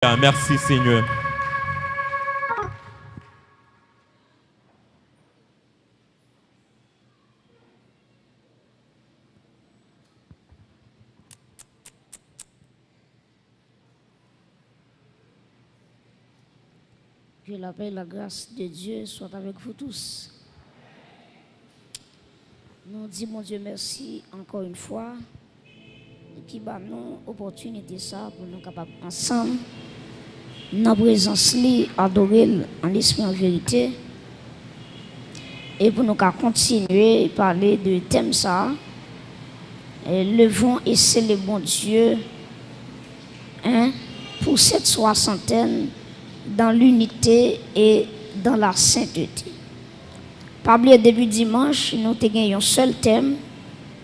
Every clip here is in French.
Merci Seigneur. Que la paix et la grâce de Dieu soient avec vous tous. Nous disons, mon Dieu, merci encore une fois qui va nous opportunité ça pour nous capables ensemble, dans la présence, adorer en esprit en vérité, et pour nous continuer à parler de thème ça, levons et célébrons Dieu pour cette soixantaine dans l'unité et dans la sainteté. Pas oublier début dimanche, nous avons un seul thème,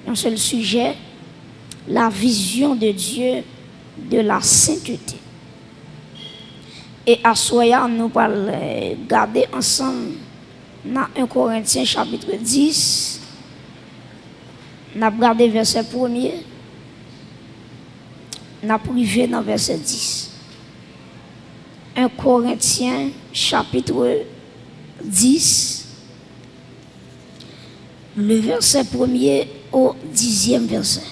un seul sujet, la vision de Dieu de la sainteté. Et à soir, nous allons garder ensemble dans 1 Corinthiens chapitre 10. Nous allons regarder verset 1er. Nous allons privé dans verset 10. 1 Corinthiens chapitre 10, le verset 1er au 10e verset.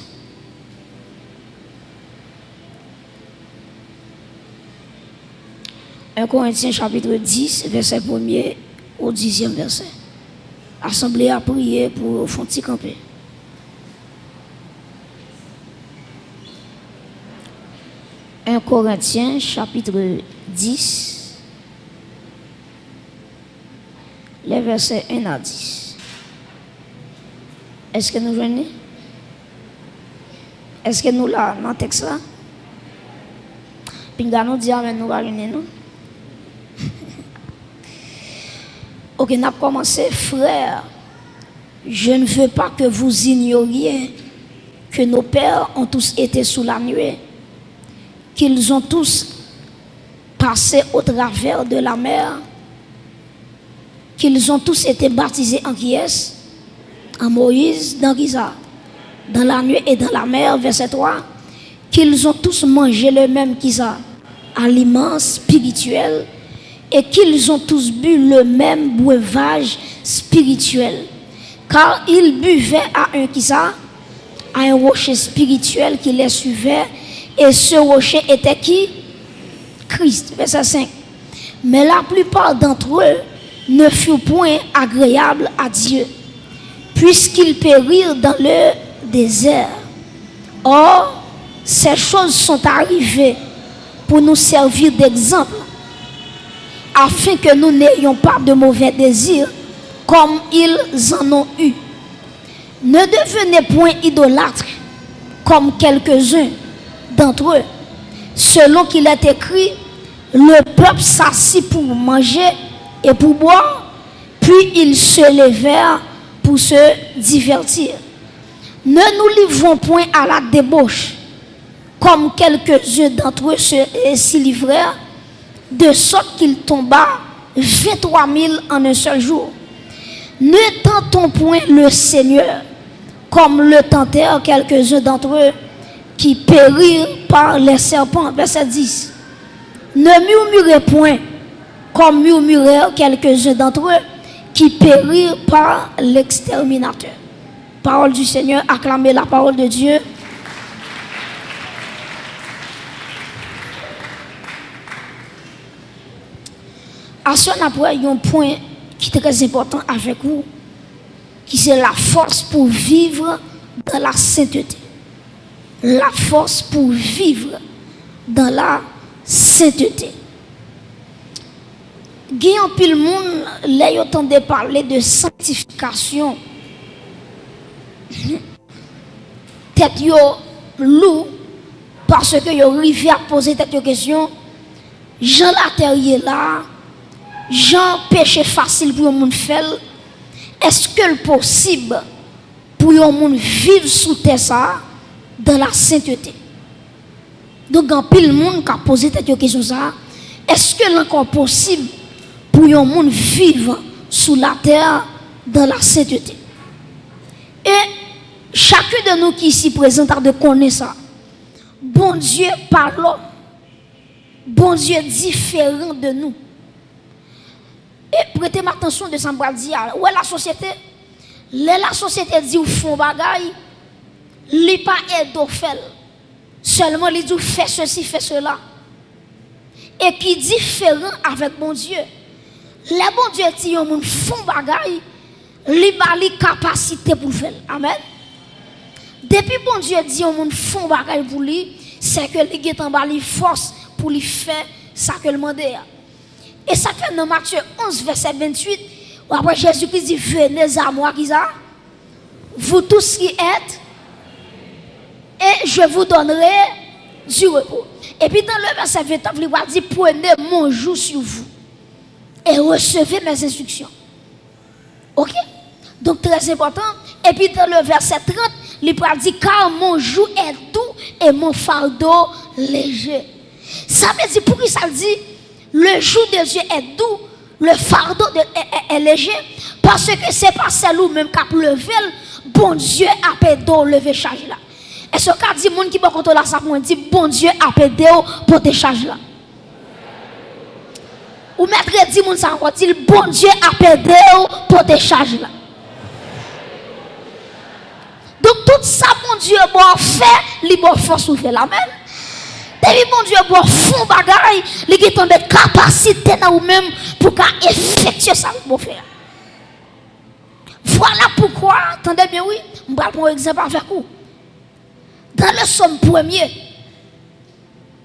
Un Corinthiens chapitre 10, verset 1er au 10e verset. Assemblée à prier pour font camper. Un Corinthiens chapitre 10, les versets 1 à 10. Est-ce que nous venons? Est-ce que nous là, dans le texte là? Puis nous disons, mais nous allons venir, non? Ok, nous avons commencé, frères. Je ne veux pas que vous ignoriez que nos pères ont tous été sous la nuée, qu'ils ont tous passé au travers de la mer, qu'ils ont tous été baptisés en qui est? En Moïse, dans Giza, dans la nuée et dans la mer, verset 3, qu'ils ont tous mangé le même Giza, aliment spirituel, et qu'ils ont tous bu le même breuvage spirituel, car ils buvaient à un Giza, à un rocher spirituel qui les suivait, et ce rocher était qui? Christ, verset 5. Mais la plupart d'entre eux ne furent point agréables à Dieu, puisqu'ils périrent dans le désert. Or, ces choses sont arrivées pour nous servir d'exemple, afin que nous n'ayons pas de mauvais désirs comme ils en ont eu. Ne devenez point idolâtres comme quelques-uns d'entre eux, selon qu'il est écrit, le peuple s'assit pour manger et pour boire, puis ils se levèrent pour se divertir. Ne nous livrons point à la débauche, comme quelques-uns d'entre eux s'y livrèrent, de sorte qu'il tomba 23 000 en un seul jour. Ne tentons point le Seigneur, comme le tentèrent quelques-uns d'entre eux, qui périrent par les serpents. Verset 10. Ne murmurez point, comme murmurèrent quelques-uns d'entre eux, qui périrent par l'exterminateur. Parole du Seigneur, acclamez la parole de Dieu. À ce moment-là, il y a un point qui est très important avec vous, qui c'est la force pour vivre dans la sainteté. La force pour vivre dans la sainteté. Guillaume pile monde là yo tande parler de sanctification. Tête yo lou parce que yo rivé à poser cette question. Jean la terre là, Jean péché facile pour un monde faire. Est-ce que le possible pour un monde vivre sous terre ça dans la sainteté? Donc en pile monde qui a posé cette question ça, est-ce que l'encore possible pour un monde vivre sous la terre dans la sainteté? Et chacun de nous qui ici présent a de connaître ça. Bon Dieu par l'homme bon Dieu différent de nous. Et prêtez attention de ça me dire, où est la société? La société dit ou font bagaille, li pas aide au fait. Seulement li dit fait ceci, fait cela. Et qui différent avec bon Dieu. Les bon Dieu dit on moun font bagaille, li ba li capacité pour faire. Amen. Depuis bon Dieu dit on moun font bagaille pour lui, c'est que li get en ba li force pour lui faire ça que le demande. Et ça fait dans Matthieu 11 verset 28, où après Jésus-Christ dit venez à moi qui ça, vous tous qui êtes, et je vous donnerai du repos. Et puis dans le verset 29, il va dire prenez mon joug sur vous et recevez mes instructions. Ok? Donc très important. Et puis dans le verset 30, il va dire car mon joug est doux et mon fardeau léger. Ça veut dire pour qui ça dit le joug de Dieu est doux, le fardeau est léger, parce que c'est pas celle même qui a levé, bon Dieu a pédé lever charge là. Et ce qu'a dit monde qui va contrôler ça pour dire bon Dieu a pédé pour te charge là. Ou maître dit monde ça encore dit bon Dieu a pédé pour te charge là. Donc tout ça bon Dieu bon fait, li bon force ou fait la même. Depuis bon Dieu bon fond bagaille, li qui tombe capacité dans ou même pour effectuer ça bon faire. Voilà pourquoi, attendez bien oui, on va prendre un exemple avec vous. Dans le somme premier,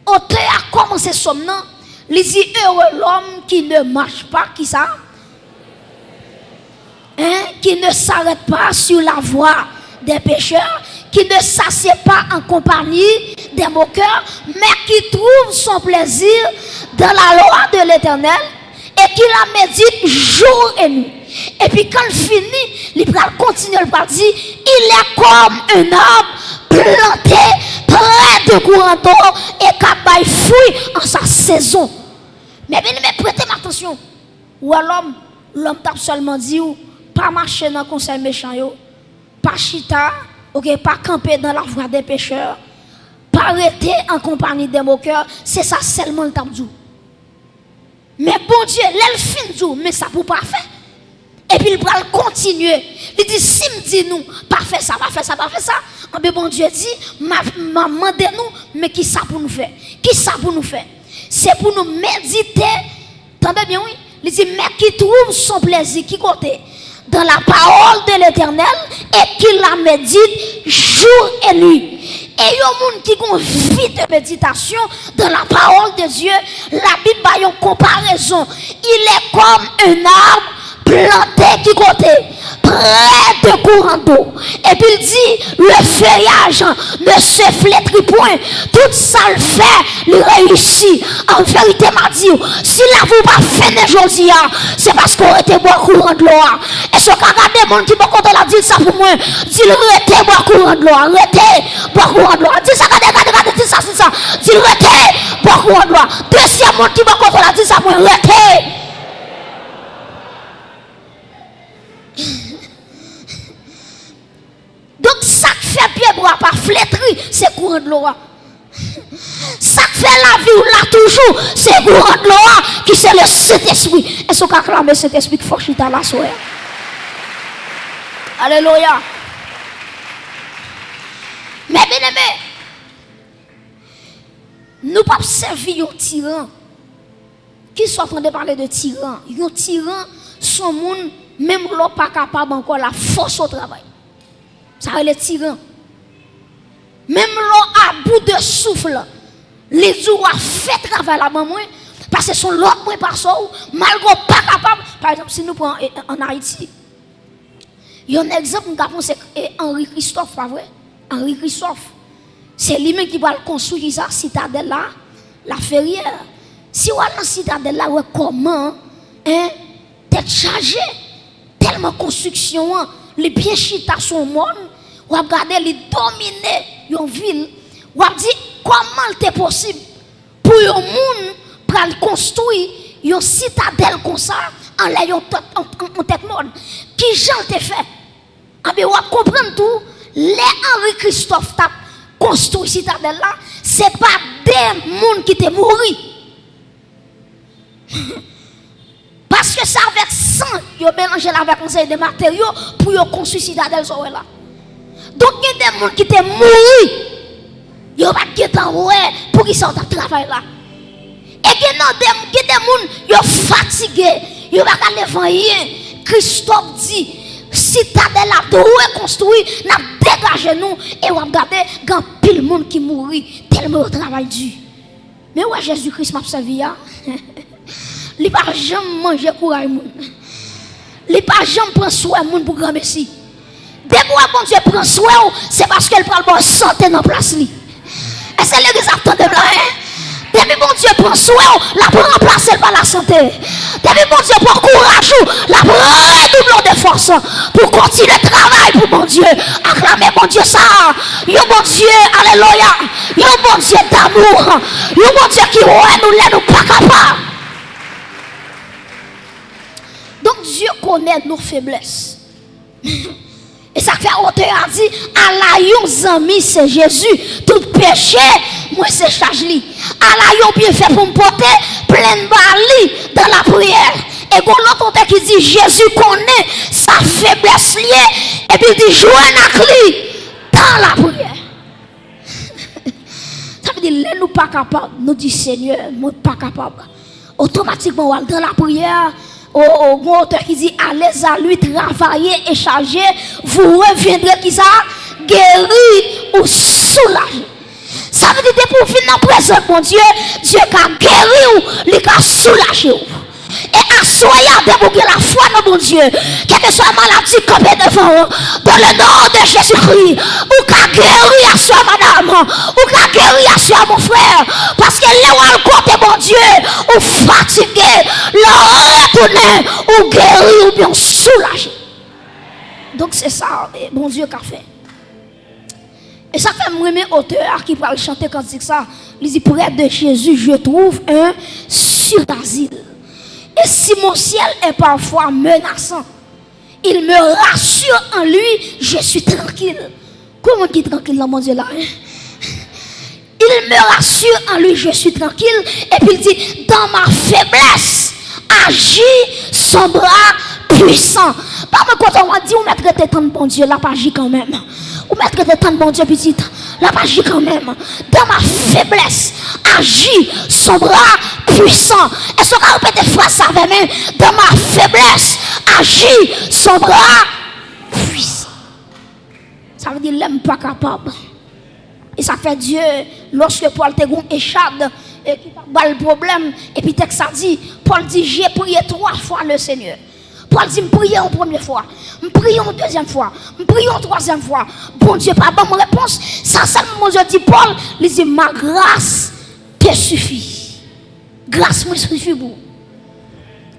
auteur a commencé somme non, il dit heureux l'homme qui ne marche pas, qui ça? Qui ne s'arrête pas sur la voie des pécheurs, qui ne s'assied pas en compagnie des moqueurs, mais qui trouve son plaisir dans la loi de l'Éternel et qui la médite jour et nuit. Et puis quand il finit, il va continuer, il va dire, il est comme un arbre planté près de courant d'eau et qui fruit en sa saison. Mais prêtez attention. Ou l'homme t'a seulement dit, pas marcher dans le conseil méchant, pas chita, pas camper dans la voie des pécheurs, pas arrêter en compagnie des moqueurs, c'est ça seulement le tabdou. Mais bon Dieu, l'elle fin du, mais ça pour pas faire. Et puis il va continuer. Il dit si me dit nous, pas faire ça, pas faire ça, pas faire ça. Mais bon Dieu dit, demandez-nous, mais qui ça pour nous faire? Qui ça pour nous faire? C'est pour nous méditer. Entendez bien oui? Il dit mais qui trouve son plaisir, qui côté? Dans la parole de l'Éternel et qui la médite jour et nuit. Et il y a un monde qui a une vie de méditation dans la parole de Dieu. La Bible a une comparaison. Il est comme un arbre planté qui côté près de courant d'eau. Et puis il dit le feuillage ne se flétrit point. Tout ça le fait, il réussit. En vérité, m'a dit, si la vous pas fait aujourd'hui, c'est parce qu'on était boire courant de l'eau. Et ce qu'a regardé mon qui va la dit ça pour moi, dit arrêtez boire courant de l'eau, arrêtez boire courant de l'eau. Dit ça, regardez, dit ça, c'est ça. Dit arrêtez boire courant de l'eau. Deuxième monde qui va la dit ça pour moi, arrêtez. Donc ça fait pied droit pas flétri, c'est courant de l'eau. Ça fait la vie ou là toujours, c'est courant de l'eau qui c'est le Saint-Esprit. Est-ce qu'on acclame le Saint-Esprit qui faut chuter à la soirée? Alléluia. Mais bien aimé, nous pas servir un tyran. Qui sont en train de parler de tyran? Un tyran, son monde, même l'eau pas capable encore la force au travail. Ça va les tyran. Même l'eau à bout de souffle, les jours a fait travail là-bas, parce que son l'autre moins par ça, malgré pas capable. Par exemple, si nous prenons en Haïti, il y a un exemple, nous c'est Henri Christophe, pas vrai? Henri Christophe. C'est lui-même qui va construire ça, citadelle là, la ferrière. Si on a la citadelle là, comment, t'es chargé, tellement construction, les pieds chita son monde, ou a regardé les dominer une ville, ou a dit comment c'est possible pour un monde pour construire une citadelle comme ça en l'ayant en tête monde. Qui j'en t'ai fait? Ah ben, on va comprendre tout. Les Henri Christophe t'a construit citadelle là, c'est pas des monde qui t'est mouru. Parce que ça avec sang, ils mélangé avec un de matériaux pour construire citadelle là. Donc il y a des gens qui étaient morts. Ils n'ont pas de temps pour qu'ils sortent de travail là. Et il y a des gens qui sont fatigués. Ils n'ont pas de l'évangile. Christophe dit, citadelle là doit reconstruire, n'a dégagé nous et on regarder quand pile monde qui mourit tellement au travail dur. Mais ouais Jésus-Christ m'a servi là. Il pas jamais manger courage moun. Il pas jamais prendre soin moun pour grand merci. Dès que bon Dieu prend soin, c'est parce qu'elle prend bonne santé dans place li. Et c'est l'église attendez là hein. Depuis bon Dieu prend soin, la prend remplacer par la santé. Depuis bon Dieu prend courage, la prend redouble de force pour continuer le travail pour mon Dieu. Acclamez mon Dieu ça. Yo bon Dieu, alléluia. Yo bon Dieu d'amour. Yo bon Dieu qui ouais nous pas capables. Donc Dieu connaît nos faiblesses. Et ça fait auteur a dit, Allah yon ami c'est Jésus, tout péché, moi c'est charge li. Allah yon bien fait pour me porter plein de bali dans la prière. Et quand l'autre qui dit Jésus connaît sa faiblesse liée, et puis il dit jouez avec lui dans la prière. Ça veut dire, nous pas capables, nous dit Seigneur, nous pas capables. Automatiquement, dans la prière, au auteur qui dit allez à lui travailler et charger, vous reviendrez qui ça guéri ou soulagé. Ça veut dire pour venir dans la présence de mon Dieu, Dieu a guéri ou il a soulagé. Et assoyez pour que la foi dans mon Dieu, quelle que soit la maladie campée devant, dans le nom de Jésus-Christ, ou qu'a guéri à soi madame, ou qu'a guéri à soi mon frère, parce que là où côté mon Dieu, ou fatigué, là retourné, ou guéri ou bien soulagé. Donc c'est ça, bon Dieu qu'a fait. Et ça fait moi mes auteurs qui parlent chanter quand c'est ça, ils disent près de Jésus, je trouve un sur asile. Et si mon ciel est parfois menaçant, il me rassure en lui, je suis tranquille. Comment qui est tranquille dans mon Dieu là? Il me rassure en lui, je suis tranquille. Et puis il dit, dans ma faiblesse, agit son bras puissant. Pas quand on dit, on met traité tant de bon Dieu, là, pas agit quand même. On met traité tant de bon Dieu, petite, là, pas agit quand même. Dans ma faiblesse, agit son bras puissant. Est-ce qu'on peut répéter phrase avec moi? Dans ma faiblesse, agit son bras puissant. Ça veut dire, l'homme pas capable. Et ça fait Dieu, lorsque Paul te gon échade, et qui a le problème, et puis texte ça dit, Paul dit, j'ai prié 3 fois le Seigneur. Paul dit, me prier en première fois, me prier en deuxième fois, me prier en troisième fois. Bon Dieu, pas bonne réponse. Ça, mon Dieu dit, Paul, il dit, ma grâce te suffit. Grâce me suffit pour.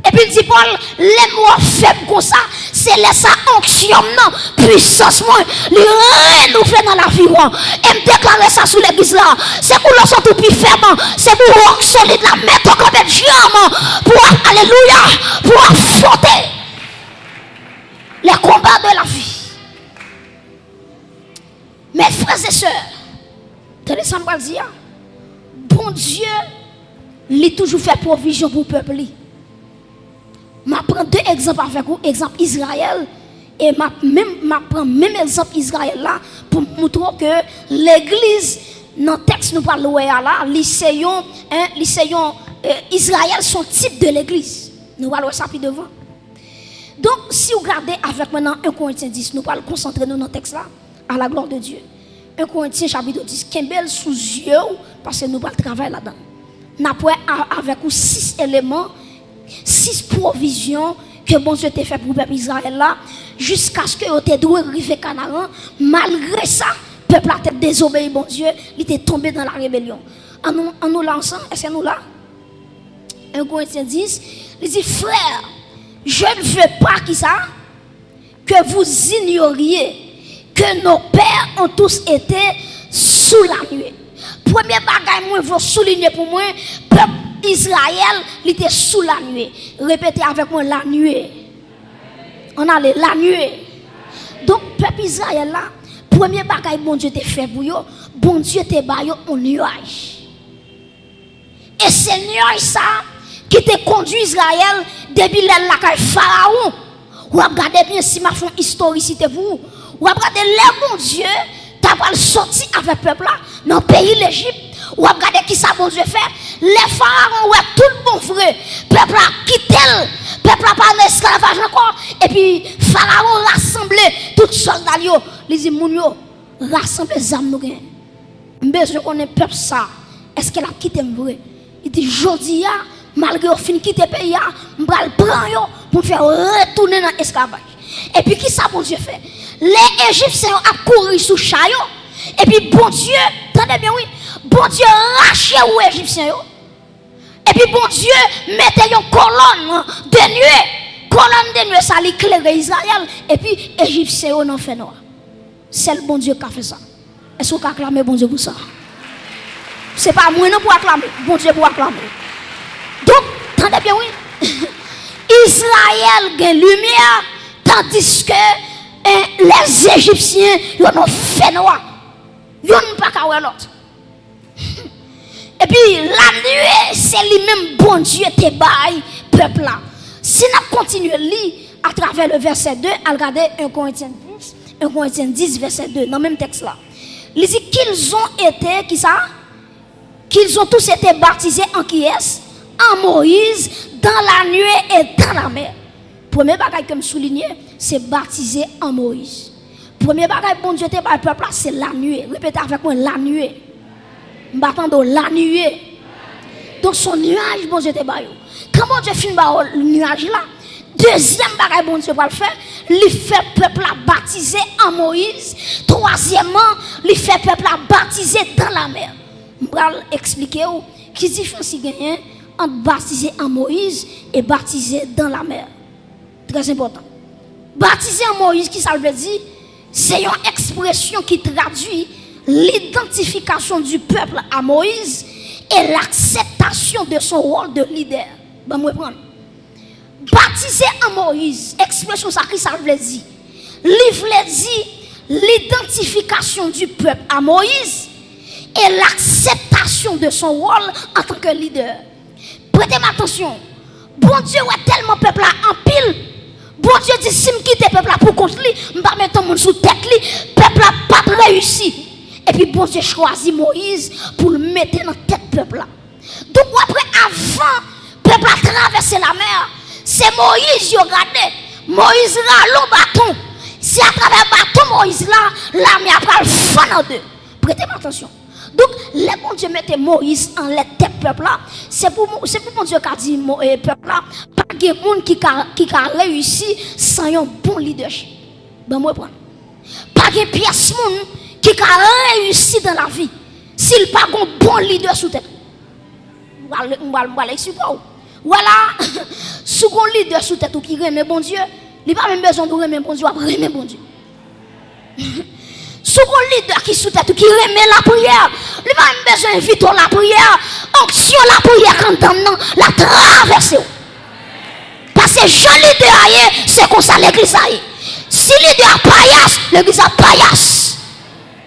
Et puis il dit, Paul, les mots faibles comme ça, c'est laisser onction, non, puissance, moi, les renouveler dans la vie, et me déclarer ça sous l'église là. C'est pour le sortir plus ferme, c'est pour rock solide, la mettre comme un diamant, pour, alléluia, pour affronter les combats de la vie. Mes frères et sœurs, tenez ça me dire, bon Dieu, il a toujours fait provision pour le peuple. Je prends 2 exemples avec vous, exemple Israël, et je prends même exemple Israël là, pour montrer que l'église, dans le texte nous parlons là, lycéon, Israël sont type de l'église. Nous parlons ça plus devant. Donc, si vous regardez avec maintenant 1 Corinthiens 10, nous allons concentrer nous dans le texte là, à la gloire de Dieu. 1 Corinthiens chapitre 10, Kembel sous yeux, parce que nous allons travailler là-dedans. Nous avons avec vous 6 éléments, 6 provisions que bon Dieu t'a fait pour le peuple Israël là, jusqu'à ce que vous te doué arriver Canaan. Malgré ça, le peuple a été désobéi, bon Dieu, il était tombé dans la rébellion. En nous lançant, est-ce que nous là? 1 Corinthiens 10, il dit, frère, je ne veux pas que vous ignoriez que nos pères ont tous été sous la nuée. Premier bagage, moi, je veux souligner pour moi, peuple Israël, il était sous la nuée. Répétez avec moi, la nuée. On a la nuée. Donc, peuple Israël là, premier bagage, bon Dieu t'a fait pour vous, bon Dieu t'a baillé un nuage. Et ce nuage ça, qui te conduit Israël depuis la Pharaon. Ou regardez bien si ma font historicité pour vous. Ou regardez les bon Dieu, t'as pas sorti avec le peuple là dans le pays l'Égypte. Ou regardez qui ça bon Dieu fait. Les pharaons, ouais, tout le bon vrai. Peuple a quitté, peuple a pas en esclavage encore. Et puis, pharaon rassemblé tout soldats, les dit, moun yo, rassemblé les âmes nous. Besoin qu'on ait peuple ça. Est-ce qu'elle a quitté vrai? Il dit, jodi ya, malgré au fin quitter le pays, m'bral prend yo pour faire retourner dans l'esclavage. Et puis, qui ça bon Dieu fait? Les Égyptiens ont couru sous chayo. Et puis, bon Dieu, attendez bien, oui. Bon Dieu rache aux Égyptiens. Et puis bon Dieu mettait une colonne de nuit. Colonne de nuit, ça l'éclaire Israël. Et puis Égyptiens n'ont fait noir. C'est le bon Dieu qui a fait ça. Est-ce qu'on peut acclamer bon Dieu pour ça? Ce n'est pas moi non pour acclamer. Bon Dieu pour acclamer. Donc, attendez bien, oui. Israël a lumière, tandis que les Égyptiens n'ont fait noir. Ils n'ont pas qu'à voir l'autre. Et puis la nuit, c'est lui-même bon Dieu te baille peuple là. Si nous continuons à lire à travers le verset 2, à regarder 1 Corinthiens 10, verset 2, dans le même texte là. Il dit qu'ils ont été, qui ça? Qu'ils ont tous été baptisés en qui est? En Moïse, dans la nuit et dans la mer. Premier bagage que je souligne, c'est baptisé en Moïse. Premier bagage bon Dieu te baille peuple là, c'est la nuit. Répétez avec moi, la nuit. M'attendons la nuit. Donc son nuage, bon Dieu te baille. Quand bon Dieu finit le nuage là, deuxième bagage bon Dieu va le faire, il fait peuple à baptiser en Moïse. Troisièmement, il fait peuple à baptiser dans la mer. Je vais expliquer qui différence gagne entre baptiser en Moïse et baptiser dans la mer. Très important. Baptiser en Moïse, qui ça veut dire? C'est une expression qui traduit l'identification du peuple à Moïse et l'acceptation de son rôle de leader. Ben, moi, prendre. Baptisé en Moïse, expression ça qui ça veut dire? Livre dit l'identification du peuple à Moïse et l'acceptation de son rôle en tant que leader. Prêtez attention. Bon Dieu a tellement peuple en pile. Bon Dieu dit si me quitte peuple pour construire, me pas mettre mon sous tête li, peuple a pas réussi. Et puis bon Dieu choisit Moïse pour le mettre dans tête peuple là. Donc après avant peuple a traversé la mer, c'est Moïse qui a regardé. Moïse là le bâton. Si à travers le bâton Moïse là, la mer après le fan en deux. Prêtez attention. Donc les bon Dieu mettait Moïse en la tête peuple là, c'est pour bon Dieu qui a dit peuple là, pas de monde qui a réussi sans un bon leadership. Ben moi prendre. Pas de pièce monde qui a réussi dans la vie s'il pas un bon leader sous tête. Voilà, voilà, sous un leader sous tête qui remet bon Dieu, il n'a pas même besoin de remettre bon Dieu, il remet bon Dieu. Sous un leader qui sous tête qui remet la prière, il n'a pas même besoin d'inviter la prière, onction la prière quand on la traverse. Parce que Jean leader, c'est comme ça l'église. Si leader paillasse, l'église a paillasse.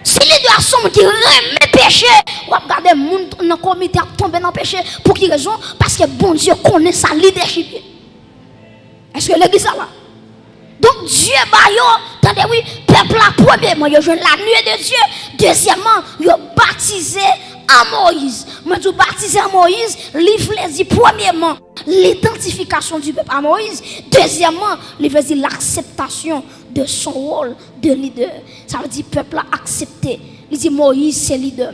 Si leader sont qui remet péché, on va regarder le monde dans le comité tomber dans le péché. Pour quelle raison? Parce que bon Dieu connaît sa leadership. Est-ce que l'église a là? Donc Dieu attendez oui, peuple là premièrement, il a joué la nuit de Dieu. Deuxièmement, il a baptisé en Moïse. Mais tout baptisé en Moïse, livre dit premièrement l'identification du peuple à Moïse. Deuxièmement, livre dit l'acceptation de son rôle de leader. Ça veut dire peuple a accepté. Il dit Moïse c'est leader.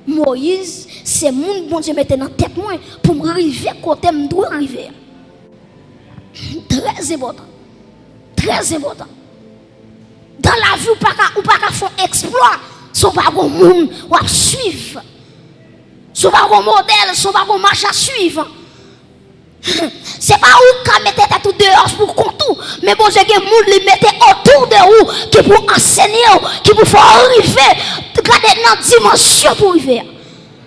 Moïse c'est mon bon Dieu mettait dans tête moi pour me arriver côté me doit arriver. Très important. Très important. Dans la vie, ou pas qu'à faire exploit, son pas un monde ou à suivre. Son pas un modèle, son pas un marche à suivre. C'est pas où qu'à mettre tout dehors pour contour, mais bon, j'ai des gens qui mettent autour de vous, qui pour enseigner, qui pour faire arriver, garder dans la dimension pour arriver.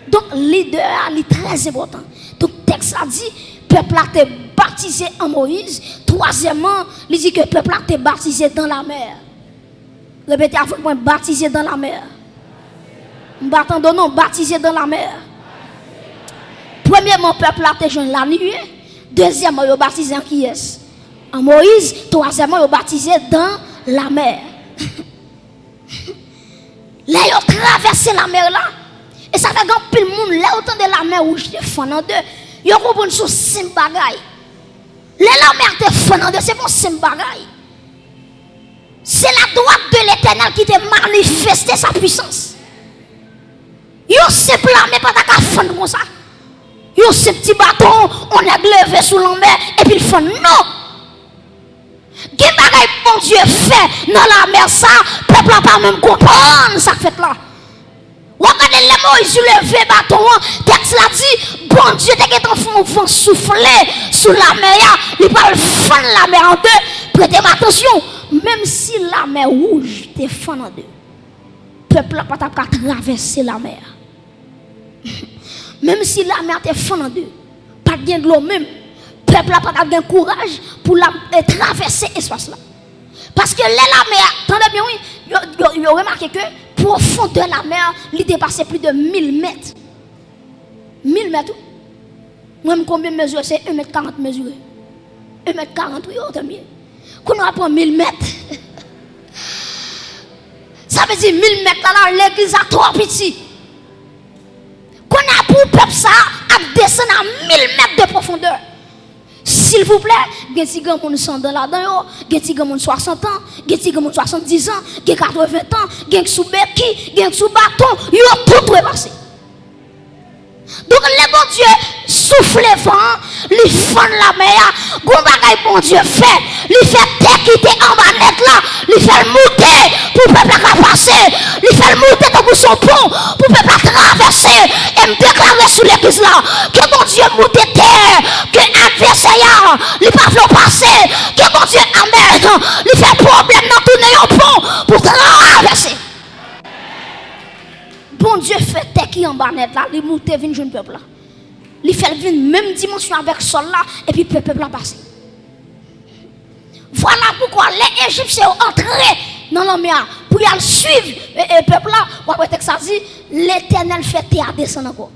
Donc, leader, est très important. Donc, le texte a dit, peuple a été baptisé en Moïse. Troisièmement, il dit que le peuple a été baptisé dans la mer. Répétez avec moi, baptisé dans la mer. M'attendons non, baptisé dans la mer. Premièrement, le peuple a été jeune la nuit. Deuxièmement, ils ont baptisé en qui est? En Moïse. Troisièmement, ils ont baptisé dans la mer. Là, ils ont traversé la mer là. Et ça fait que le monde, là, autant de la mer rouge, te fend en deux. Ils ont compris sur simple bagaille. Là, la mer te fend en deux, c'est bon simple bagaille. C'est la droite de l'Éternel qui te manifeste sa puissance. Yo simple mais pas ta fond comme ça. Yo ce petit bâton, on a levé sous la mer et puis il fond non. Quel bagay bon Dieu fait dans la mer ça, peuple n'a pas même comprendre ça fait là. Regardez les Moïse levé bâton, texte l'a dit, bon Dieu t'es en fond vent souffler sous la mer, il va fendre la mer en deux. Prêtez attention, même si la mer rouge te fend en deux, peuple n'a pas traverser la mer. Même si la mer te fend en deux, pas de l'eau même, peuple n'a pas de courage pour traverser l'espace là. Parce que la mer, attendez bien, oui, vous remarquez que profondeur de la mer, il dépassait plus de 1000 mètres. 1000 mètres. Moi, combien de mesures? C'est 1,40 m mesuré. 1,40 m, oui, autant mieux. Quand on apprend 1000 mètres, ça veut dire 1000 mètres là, l'église a trop petit. Qu'on a pour peuple ça, à descendre à 1000 mètres de profondeur. S'il vous plaît, il y a des gens qui sont là-dedans, il y a des gens qui 60 ans, il y a des gens qui 70 ans, il y a 80 ans, il y a des sous béquille, il y a sous bâton, ils ont tout repassé. Donc, le bon Dieu souffle le vent, il fend la mer, bon Dieu fait, il fait terre qui était en bas net là, il fait monter pour le peuple à passer, il fait monter dans son pont pour le peuple à traverser et me déclarer sur l'église là que bon Dieu monte terre, que l'adversaire il pas veut passer, que bon Dieu amène, il fait problème dans tourner un pont pour traverser. Bon Dieu fait terre qui en bas net là, il monte vient jeune peuple là. Il fait venir même dimension avec sol là et puis le peuple a passé. Voilà pourquoi les Égyptiens ont entré dans la mer pour y aller suivre le peuple là. Après ça dit l'Éternel fait terre descendre encore.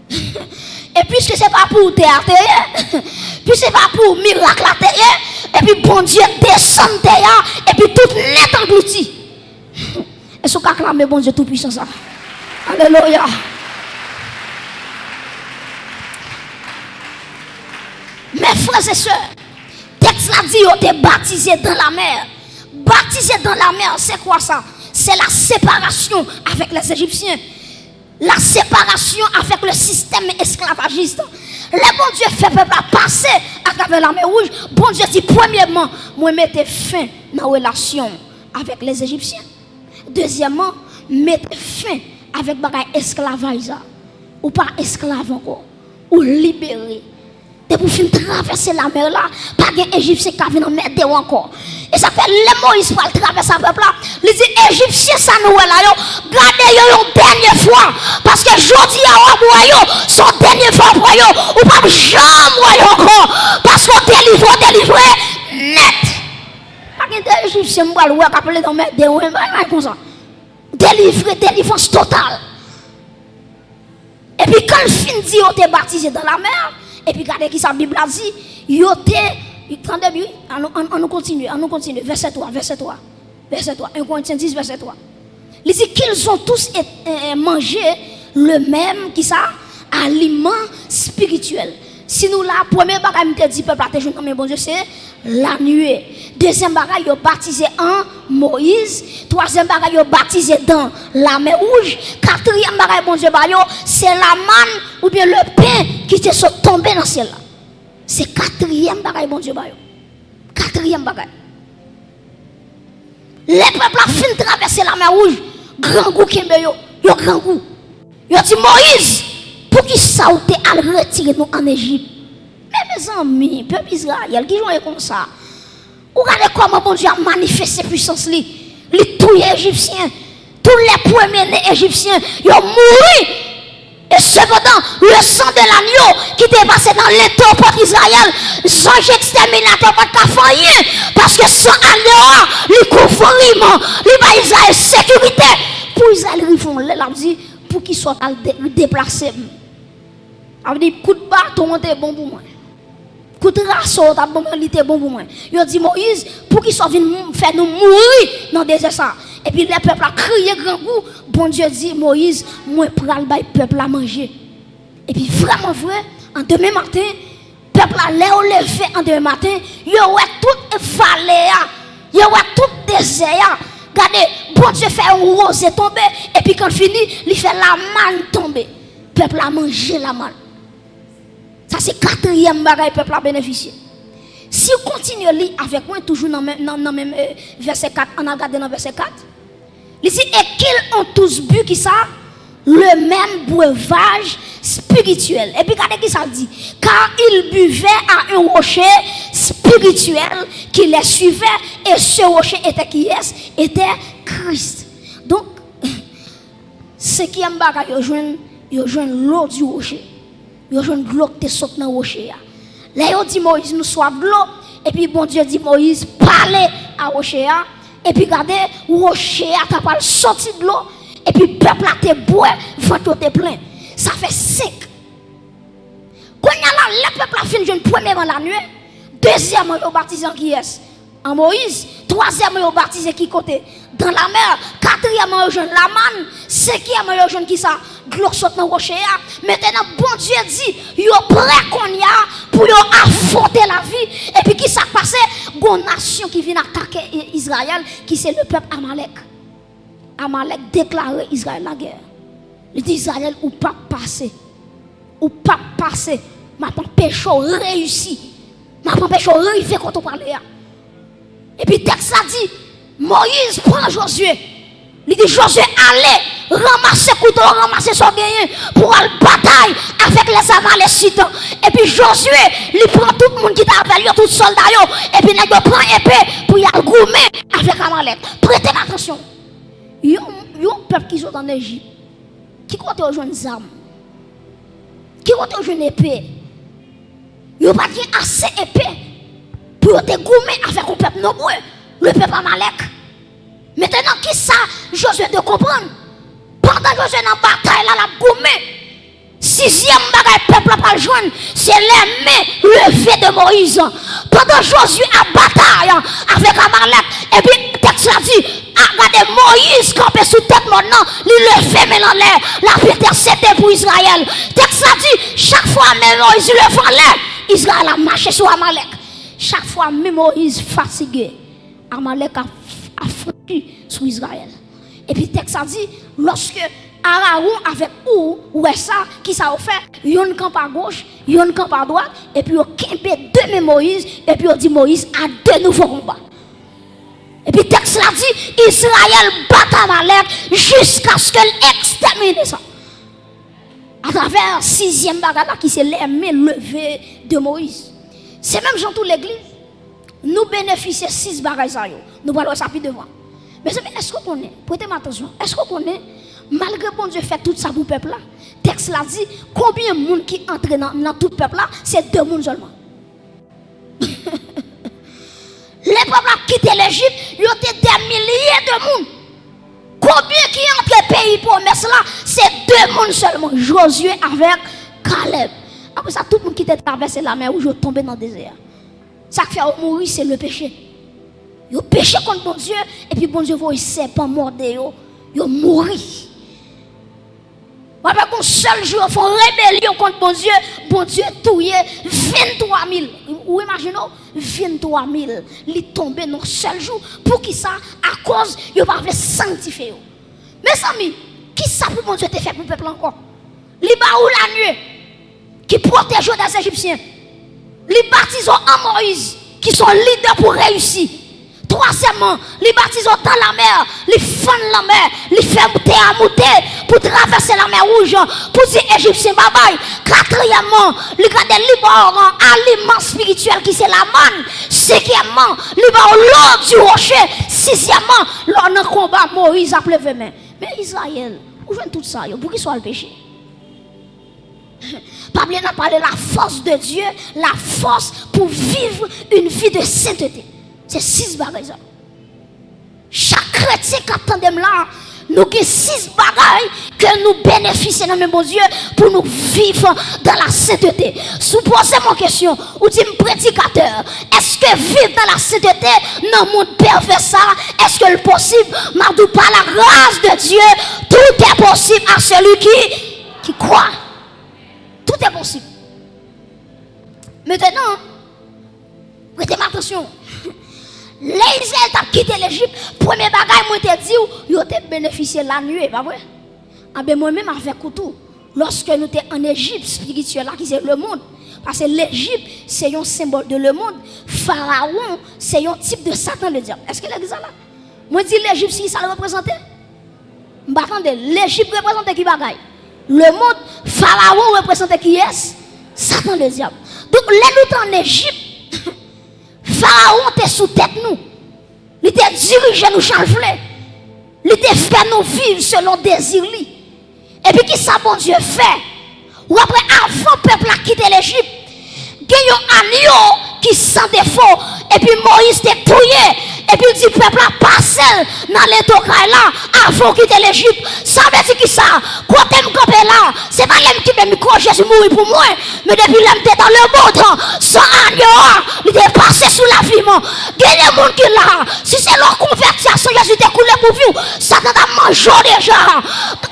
Et puisque c'est pas pour terre, puis c'est pas pour miracle la terre, et puis bon Dieu descend terre et puis tout net englouti. Et ce qu'acclame bon Dieu tout puissant ça. Alléluia. Mes frères et sœurs, texte l'a dit, on t'est baptisé dans la mer. Baptisé dans la mer, c'est quoi ça? C'est la séparation avec les Égyptiens. La séparation avec le système esclavagiste. Le bon Dieu fait peuple passer à travers la mer rouge. Bon Dieu dit, premièrement, moi mettez fin dans la relation avec les Égyptiens. Deuxièmement, mettez fin avec les esclavage. Ou pas esclave encore. Ou libérer. Et pour finir traverser la mer là, pas d'Égyptien Égyptien qui vient m'aider encore. Et ça fait les Moïse pour traverser le peuple là. Il dit Égyptien ça nous là yo, gardez yo une dernière fois parce que jodi a yo son dernière fois pour yo ou pas jamais encore parce qu'on délivre net. Pas d'Égyptien moi le appeler dans mer de comme ça. Délivrance totale. Et puis quand le fin dit on t'est baptisé dans la mer. Et puis, regardez qui sa Bible a dit, attendez bien, on continue, verset 3, 1 Corinthiens 10, verset 3. Il dit qu'ils ont tous mangé le même, qui ça, aliment spirituel. Si nous la première bagaille me dit peuple a joué bon Dieu c'est la nuée. Deuxième bagaille yo baptisé en Moïse. Troisième bagaille yo baptisé dans la mer rouge. Quatrième bagaille bon Dieu c'est la manne ou bien le pain qui te sont tombé dans le ciel là. C'est quatrième bagaille bon Dieu quatrième bagaille. Les peuples a fini de traverser la mer rouge. Grand goût qui yo grand goût. Yo dit Moïse pour qui ça ou t'es à retirer nous en Égypte. Mais mes amis, peuple Israël qui joue comme ça. Regardez comment bon Dieu a manifesté puissance li. Les tous les Égyptiens, tous les premiers Égyptiens, ils ont mouru. Et cependant, le sang de l'agneau qui était passé dans l'étau pour Israël, sans exterminateur pas de rien, parce que sans agneau, il couvre vraiment, il va Israël sécurité. Pour Israël, ils font l'a dit pour qu'ils soient déplacés. A dit coup de bâton était bon pour moi. Coup de rasso était bon pour moi. Il a dit Moïse pour qu'il soit venu faire nous mourir dans le désert ça. Et puis le peuple a crié grand coup. Bon Dieu dit Moïse, moi pral bay peuple à manger. Et puis vraiment vrai, en demain matin, peuple a l'air levé en demain matin, il y a tout vallée, il y a tout désert. Regardez, bon Dieu fait un rosé tomber et puis quand il finit, il fait la manne tomber. Peuple a mangé la manne. Ça c'est quatrième bagaille peuple a bénéficié. Si on continue à lire avec moi toujours dans même verset 4, on a regardé dans verset 4. Il dit et qu'ils ont tous bu qui ça le même breuvage spirituel. Et puis regardez qui ça dit. Car ils buvaient à un rocher spirituel qui les suivait et ce rocher était qui est? Était Christ. Donc ce qui est bagage yo joine l'eau du rocher. Yo joine l'eau qui saute dans le rocher. Là yo dit Moïse nous soif de l'eau et puis bon Dieu dit Moïse parlez à rocher et puis regardez rocher a pas sorti de l'eau. Et puis le peuple a été bois, ventre te plein. Ça fait sec. Quand le peuple a fini de premièrement la nuit, deuxièmement, il a baptisé qui est en Moïse, troisièmement, il a baptisé qui côté dans la mer, quatrièmement, il a la manne, cinquièmement, il a qui ça, de l'eau saute dans le rocher. Maintenant, bon Dieu dit, il est prêt qu'on y a pour affronter la vie. Et puis qui s'est passé? Une nation qui vient attaquer Israël, qui c'est le peuple Amalek. Amalek déclaré Israël la guerre. Il dit Israël ou pas passer. Ou pas passer. Ma péché réussi. Ma péché arrivé quand on parlait. Et puis texte ça dit Moïse prend Josué. Il dit Josué allez ramasser couteau, ramasser son gagné pour aller bataille avec les Amalécites. Et puis Josué, il prend tout le monde qui t'a appelé, tout soldat et puis il prend épée pour y aller goumer avec Amalek. Prêtez attention. Yon peuple qui sont en Égypte, qui compte rejoindre des armes, qui compte rejoindre épée, yon pas assez épée pour te gommer avec un peuple nombreux, le peuple Amalek. Maintenant, qui ça, Josué de comprendre? Pendant que Josué dans la bataille, la gommer. Sixième bagaille, peuple n'a pas le joindre, c'est les mains levées de Moïse. Pendant Josué a bataille avec Amalek, et puis le texte a dit, regardez Moïse campé sous tête maintenant, il levait mais en l'air, la intercédé pour Israël. Le texte a dit, chaque fois même Moïse levait en l'air, Israël a marché sur Amalek. Chaque fois même Moïse fatigué, Amalek a foutu sur Israël. Et puis le texte a dit, lorsque Aaron avec ou ça qui ça a fait, yon camp à gauche, yon camp à droite et puis on campé deux Moïse et puis on dit Moïse a de nouveaux combats. Et puis texte là dit Israël bat Amalek jusqu'à ce qu'elle extermine ça. À travers sixième bagarre qui c'est les mains levées de Moïse. C'est même dans toute l'église. Nous bénéficions 6 bagages ça yo. Nous parlons ça plus devant. Mais est-ce qu'on connaît? Prêtez attention. Est-ce qu'on connaît? Malgré bon Dieu fait tout ça pour le peuple là, texte là dit combien de monde qui entre dans tout le peuple là, c'est 2 personnes seulement. Les peuples ont quitté l'Égypte, il y a des milliers de monde. Combien qui entre le pays promesse là, c'est 2 personnes seulement. Josué avec Caleb. Après ça, tout le monde qui était traversé la mer, où je tombé dans le désert. Ça qui fait mourir, c'est le péché. Ils ont péché contre bon Dieu, et puis bon Dieu voit c'est pas mordre, ils ont mouru. Avec un seul jour, ils font rébellion contre bon Dieu touillé 23 000. Ou imaginez, 23 000. Ils tombent dans un seul jour. Pour qui ça? À cause, ils ne peuvent pas sanctifier. Mes amis, qui ça pour bon Dieu te fait pour le peuple encore? Les baoul la nuit, qui protègent des Égyptiens. Les baptisons en Moïse, qui sont leaders pour réussir. Troisièmement, les baptisons dans la mer, les font la mer, les font monter pour traverser la mer rouge, pour dire Égyptiens bye bye. Quatrièmement, les gardent libre aliment spirituel qui c'est la manne. Cinquièmement, libre l'eau du rocher. Sixièmement, l'on a combat Moïse a levé main. Mais Israël, où vient tout ça? Pour qu'il soit le péché? Pas bien parler de la force de Dieu, la force pour vivre une vie de sainteté. C'est 6 bagages. Chaque chrétien qui attend là, nous avons 6 bagailles que nous bénéficions dans mon Dieu pour nous vivre dans la sainteté. Supposez mon question, ou dit prédicateur, est-ce que vivre dans la sainteté dans le monde pervers ça, est-ce que le possible? Mardou par la grâce de Dieu, tout est possible à celui qui croit. Tout est possible. Maintenant, prêtez attention. L'Israël a quitté l'Égypte. Premier bagage, moi te dit, il a bénéficié la nuit, pas vrai? Ah ben moi-même avec couteau. Lorsque nous étions en Égypte spirituelle, qui c'est le monde. Parce que l'Égypte, c'est un symbole de le monde. Pharaon, c'est un type de Satan, le diable. Est-ce que l'église là? Moi je dis l'Égypte, si ça le représente? L'Égypte représente qui bagaille? Le monde, Pharaon représente qui est? Satan, le diable. Donc, là, nous en Égypte. Pharaon était sous tête nous. Il était dirigé nous changeler. Il était fait nous vivre selon désir. Et puis qui ça bon Dieu fait? Ou après avant le peuple a quitté l'Égypte, il y a un agneau qui sans défaut. Et puis Moïse était touillé. Et puis il dit peuple a passé dans les tocailles là avant de quitter l'Égypte. Ça veut dire qui ça? Quand tu me campé là, c'est pas l'homme qui me micro Jésus mourir pour moi. Mais depuis l'homme était dans le monde, sans agneau, il est passé sous la vie. Il y a des gens qui là, si c'est leur conversion, Jésus était coulé pour vous. Ça t'a mangé déjà.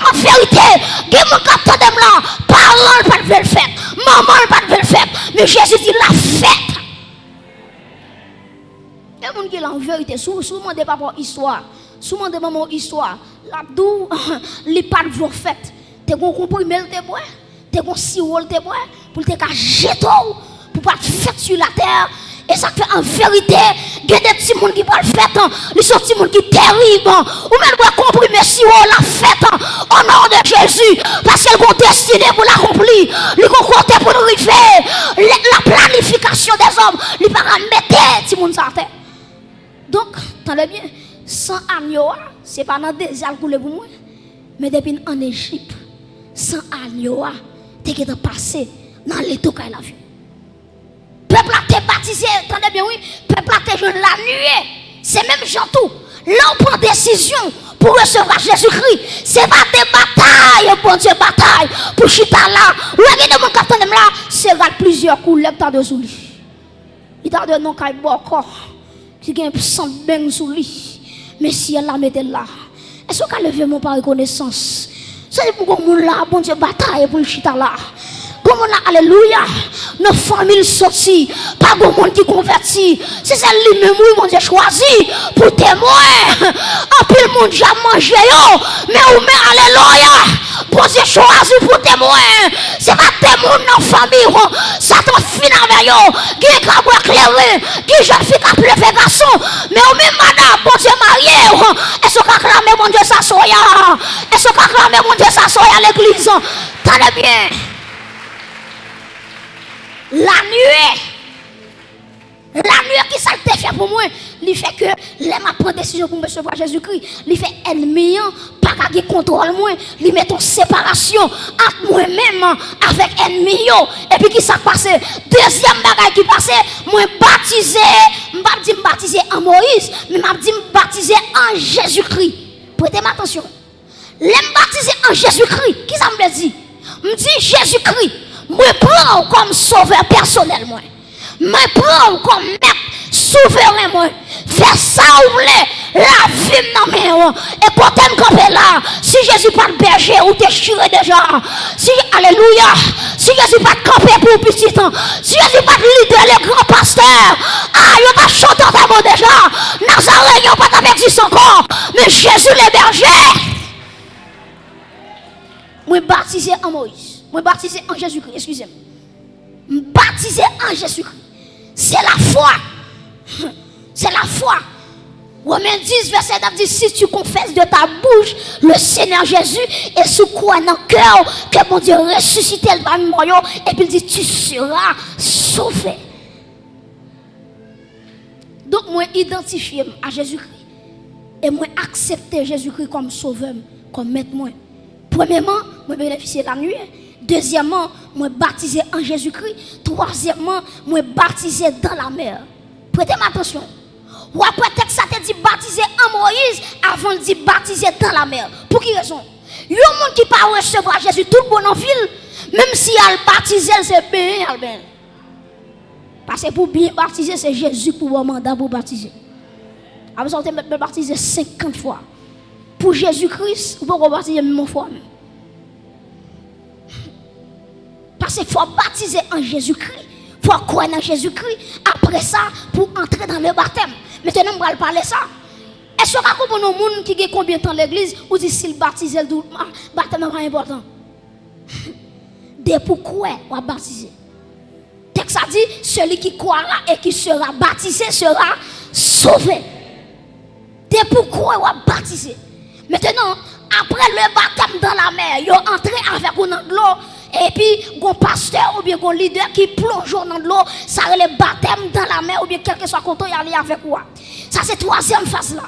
En vérité, il y a des gens qui attendent là, parole pas de le faire, maman pas de le faire. Mais Jésus dit la fête. Il y a des gens qui ont en vérité, souvent des papas histoire, souvent des mamans histoire, l'abdou, les pas de vos fêtes. Tu as comprimé le témoin, tu as sirop le témoin, pour te jeter, pour pas te faire sur la terre. Et ça fait en vérité, il y a des petits gens qui vont le faire, ils sont des gens qui sont terribles. Ou même pour comprimer sirop la fête au nom de Jésus, parce qu'elle a destiné pour l'accomplir, ils ont compté pour nous arriver. La planification des hommes, ils ne vont pas mettre les gens sur la terre. Donc, attendez bien, sans agneau, ce n'est pas dans le désert pour moi, mais depuis en Égypte, sans agneau, tu es passé dans les tours qu'elle a vu. Peuple a été baptisé, attendez bien, oui, peuple a été jeune la nuit, c'est même Jantou. Là, on prend décision pour recevoir Jésus-Christ. C'est pas des batailles, bon Dieu, bataille pour chita là. Ou est-ce que mon capitaine là, c'est plusieurs coups, il de sous lui. Il t'a de non, qu'il corps. Qui a un sang bang sous lui. Mais si elle la mette là, est-ce qu'on a levé mon par reconnaissance? C'est pour qu'on là, bon Dieu, bataille pour le chita là. Comment là, alléluia, nos familles sorties, pas de monde qui convertit. C'est ça lui-même, oui, mon Dieu, choisi pour témoin. En plus, le monde déjà mangé, mais ou mais alléluia, bon Dieu, choisi pour témoin. C'est pas témoin dans la famille, ça t'en finit avec eux, qui est capable d'éclairer, qui est jeune fille qui a pleuré garçon, mais ou même madame, bon Dieu, marié, est-ce qu'on a clamé, mon Dieu, ça soit, est-ce qu'on a clamé, mon Dieu, ça soit à l'église, tenez bien. La nuit qui ça te fait pour moi, il fait que les ma prendre décision pour me recevoir Jésus-Christ, il fait ennemi, pas qu'à contrôle moi, il met en séparation entre moi-même avec ennemi. Et puis qui ça passe? Deuxième bagage qui passe, moi baptisé, me baptisé en Moïse, mais m'a dit me baptisé en Jésus-Christ. Prêtez attention. Les baptisé en Jésus-Christ, qui ça me dit? Me dit Jésus-Christ. Moi prends comme sauveur personnel moi. Moi prends comme maître souverain moi. Fais ça ou voulez la vie dans mes mains. Et quand tu camper là, si Jésus pas de berger ou t'es chiré déjà. Si alléluia, si Jésus pas de camper pour petit temps, si Jésus pas de leader les grands pasteurs. Ah, il t'a chanté ta mot déjà. Nazareth il pas d'existe encore, mais Jésus les bergers. Moi baptisé en Moïse. Moi baptisé en Jésus-Christ, excusez-moi. Baptisé en Jésus-Christ. C'est la foi. C'est la foi. Romains 10, verset 9 dit, si tu confesses de ta bouche le Seigneur Jésus et sous crois dans le cœur que mon Dieu ressuscité le parmi moi, et puis il dit, tu seras sauvé. Donc moi identifier à Jésus-Christ et moi accepter Jésus-Christ comme sauveur, comme maître moi. Premièrement, moi bénéficier de la nuit. Deuxièmement, moi baptisé en Jésus-Christ. Troisièmement, moi baptisé dans la mer. Prêtez attention. Ou après texte ça te dit baptiser en Moïse avant de dire baptiser dans la mer. Pour qui raison? Il y a un monde qui pas recevoir Jésus tout bon en ville, même si elle baptiser c'est bien Albert. Parce que pour bien baptiser c'est Jésus pour un mandat pour baptiser. Après ça on te baptiser 50 fois. Pour Jésus-Christ, ou pas baptiser même fois. Parce qu'il faut baptiser en Jésus-Christ. Il faut croire en Jésus-Christ. Après ça, pour entrer dans le baptême. Maintenant, on va parler ça. Est-ce que vous comprenez un monde qui a combien de temps l'église ou dit s'il baptise, le baptême n'est pas important? Dès pourquoi on va baptiser? Texte a dit, celui qui croira et qui sera baptisé sera sauvé. Dès pourquoi on va baptiser? Maintenant, après le baptême dans la mer, ils ont entré avec vous dans l'eau. Et puis, un pasteur ou bien un leader qui plonge dans l'eau, ça c'est le baptême dans la mer ou bien quel que soit content, il y aller avec quoi. Ça c'est troisième phase là.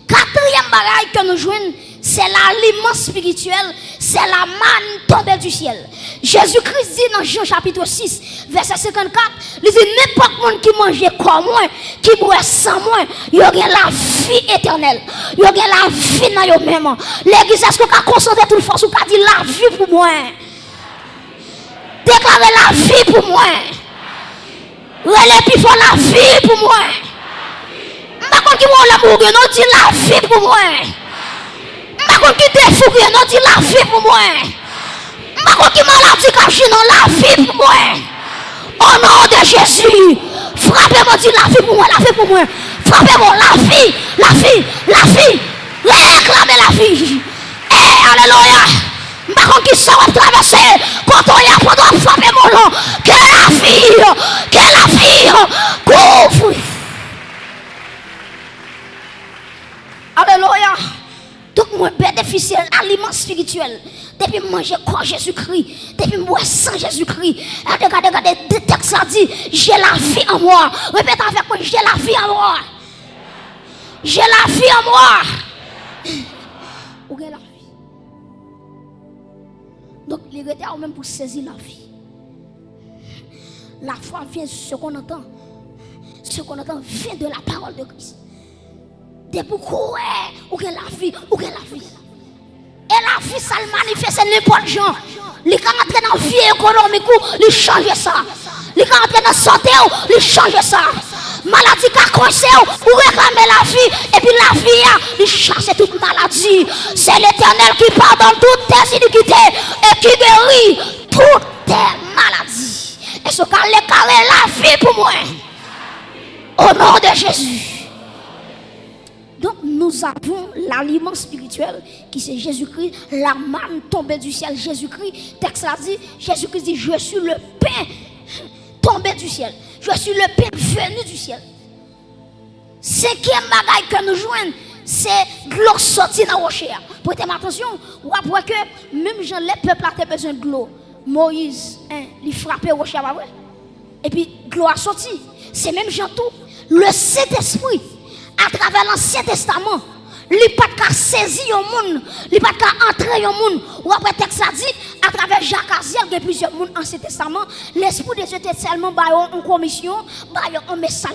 Quatrième bagaille que nous jouons, c'est l'aliment spirituel, c'est la manne tombée du ciel. Jésus-Christ dit dans Jean chapitre 6, verset 54, il dit n'importe monde qui mange comme moi, qui boit sans moi, il y aura la vie éternelle. Il y aura la vie dans eux-mêmes. L'église, est-ce qu'on a concentré toute force ou qu'on dit la vie pour moi? Déclarer la vie pour moi. Relais puis faut la vie pour moi. Pas qu'on qui m'a l'amour, non dit la vie pour moi. Pas qu'on qui défou, non dit la vie pour moi. Pas qu'on qui maladie caché, non la vie pour moi. Au nom de Jésus, frappez-moi dit la vie pour moi, la vie pour moi. Frappez-moi la vie, la vie, la vie. Réclamez la vie. Eh, alléluia. Par contre, qui s'en va traverser, quand on y a pas de frapper mon nom, que la vie couvre. Alléluia. Donc, moi, bénéficier l'aliment spirituel. Depuis manger quoi Jésus-Christ, depuis moi sans Jésus-Christ. Regardez, le texte a dit, j'ai la vie en moi. Répète avec moi, j'ai la vie en moi. J'ai la vie en moi. Où est la vie? Donc, les retards même pour saisir la vie. La foi vient, ce qu'on entend vient de la parole de Christ. De pourquoi, où est la vie, où est la vie. Et la vie, ça le manifeste n'importe quel genre. Les gens entrent dans la vie économique, ils changent ça. Les gens entrent dans la santé, ils changent ça. Maladie qui a coincé, ou réclamer la vie, et puis la vie, il chasse toute maladie. C'est l'Éternel qui pardonne toutes tes iniquités et qui guérit toutes tes maladies. Et ce qu'elle est la vie pour moi. Au nom de Jésus. Donc nous avons l'aliment spirituel qui c'est Jésus-Christ, la manne tombée du ciel. Jésus-Christ, texte a dit, Jésus-Christ dit, je suis le pain tombé du ciel. Je suis le pain venu du ciel. Cinquième bagaille que nous jouons, c'est de l'eau sortie dans le rocher. Prêtez attention, vous voyez que même Jean, les peuples ont besoin de l'eau. Moïse, il frappait le rocher, et puis l'eau a sorti. C'est même Jean tout. Le Saint-Esprit, à travers l'Ancien Testament, il n'a pas qu'à saisir le monde, il n'a pas qu'à entrer le monde. Ou après, texte a dit, à travers Jacques Aziel, il y a plusieurs mondes dans l'Ancien Testament, l'Esprit de Dieu était seulement en commission, en message,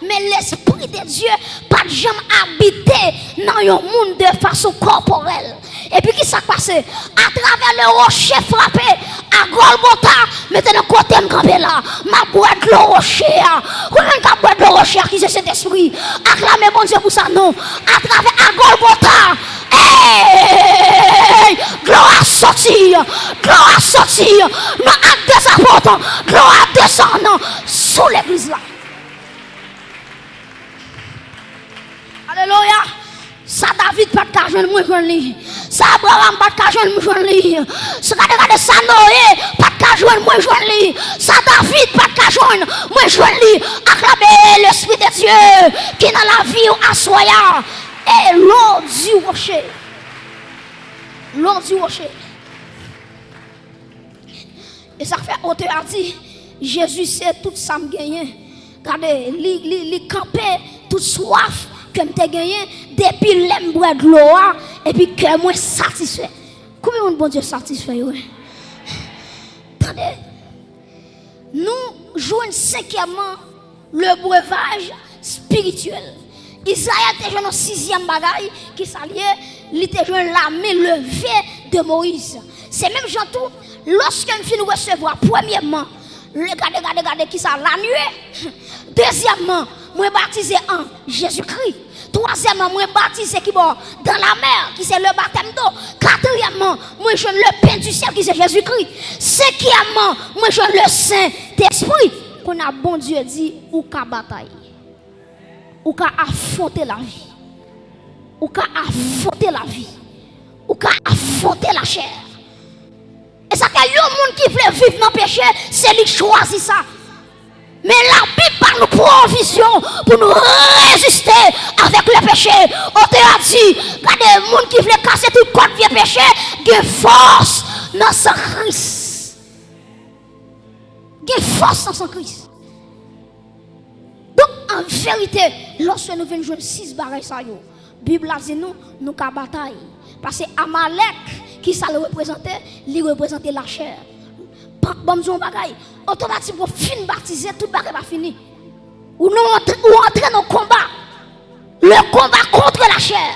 mais l'Esprit de Dieu pas jamais habité dans le monde de façon corporelle. Et puis, qui s'est passé? À travers le rocher frappé à Golgotha, maintenant, côté me là, ma boîte de rocher, comment boîte de rocher qui c'est cet esprit? Acclamez bon Dieu pour ça, non? À travers à Golgotha, gloire sortir, non, acte des apôtres, gloire descendant sous l'église là. Alléluia. Ça David pas de cajou, moi je lis. Ça Abraham pas de cajou, moi je lis. Ça ça Noé pas de cajou, moi je lis. Ça David pas de cajou, moi je lis. Acclamez l'Esprit de Dieu qui est dans la vie assoya et l'eau du rocher. L'eau du rocher. Et ça fait auteur a dit Jésus sait tout ça me gagner. Regardez, il campait toute soif que me gagné depuis l'aime boire de l'eau et puis que moi satisfait. Combien de bon Dieu satisfait ouais? Attendez. Nous jouons cinquièmement le breuvage spirituel. Israël était joué dans 6e bagaille qui s'alliait, il était joué la main levée de Moïse. C'est même Jean tout, lorsque nous finissons recevoir, premièrement, regardez qui ça la nuée. Deuxièmement, moi baptisé en Jésus-Christ. Troisièmement, moi baptisé qui bon dans la mer, qui c'est le baptême d'eau. Quatrièmement, moi je le pain du ciel qui c'est Jésus-Christ. Cinquièmement, moi je le Saint-Esprit. Qu'on a bon Dieu dit ou qu'à bataille. Ou qu'à affronter la vie. Ou qu'à affronter la vie. Ou qu'à affronter la chair. Et ça qu'il y a un monde qui veut vivre dans le péché, c'est lui qui choisit ça. Mais la Bible parle nous provision pour nous résister avec le péché. On te a dit, regardez, le monde qui veut casser tout le code vieux péché, il y a force dans son Christ. Il y a force dans son Christ. Donc, en vérité, lorsque nous venons jouer 6 bagailles, la Bible a dit nous avons bataille. Parce que Amalek, qui ça le représentait, il représentait la chair. Bon, automatiquement, fin baptisé, tout le va fini. Ou nous entrons dans le combat. Le combat contre la chair.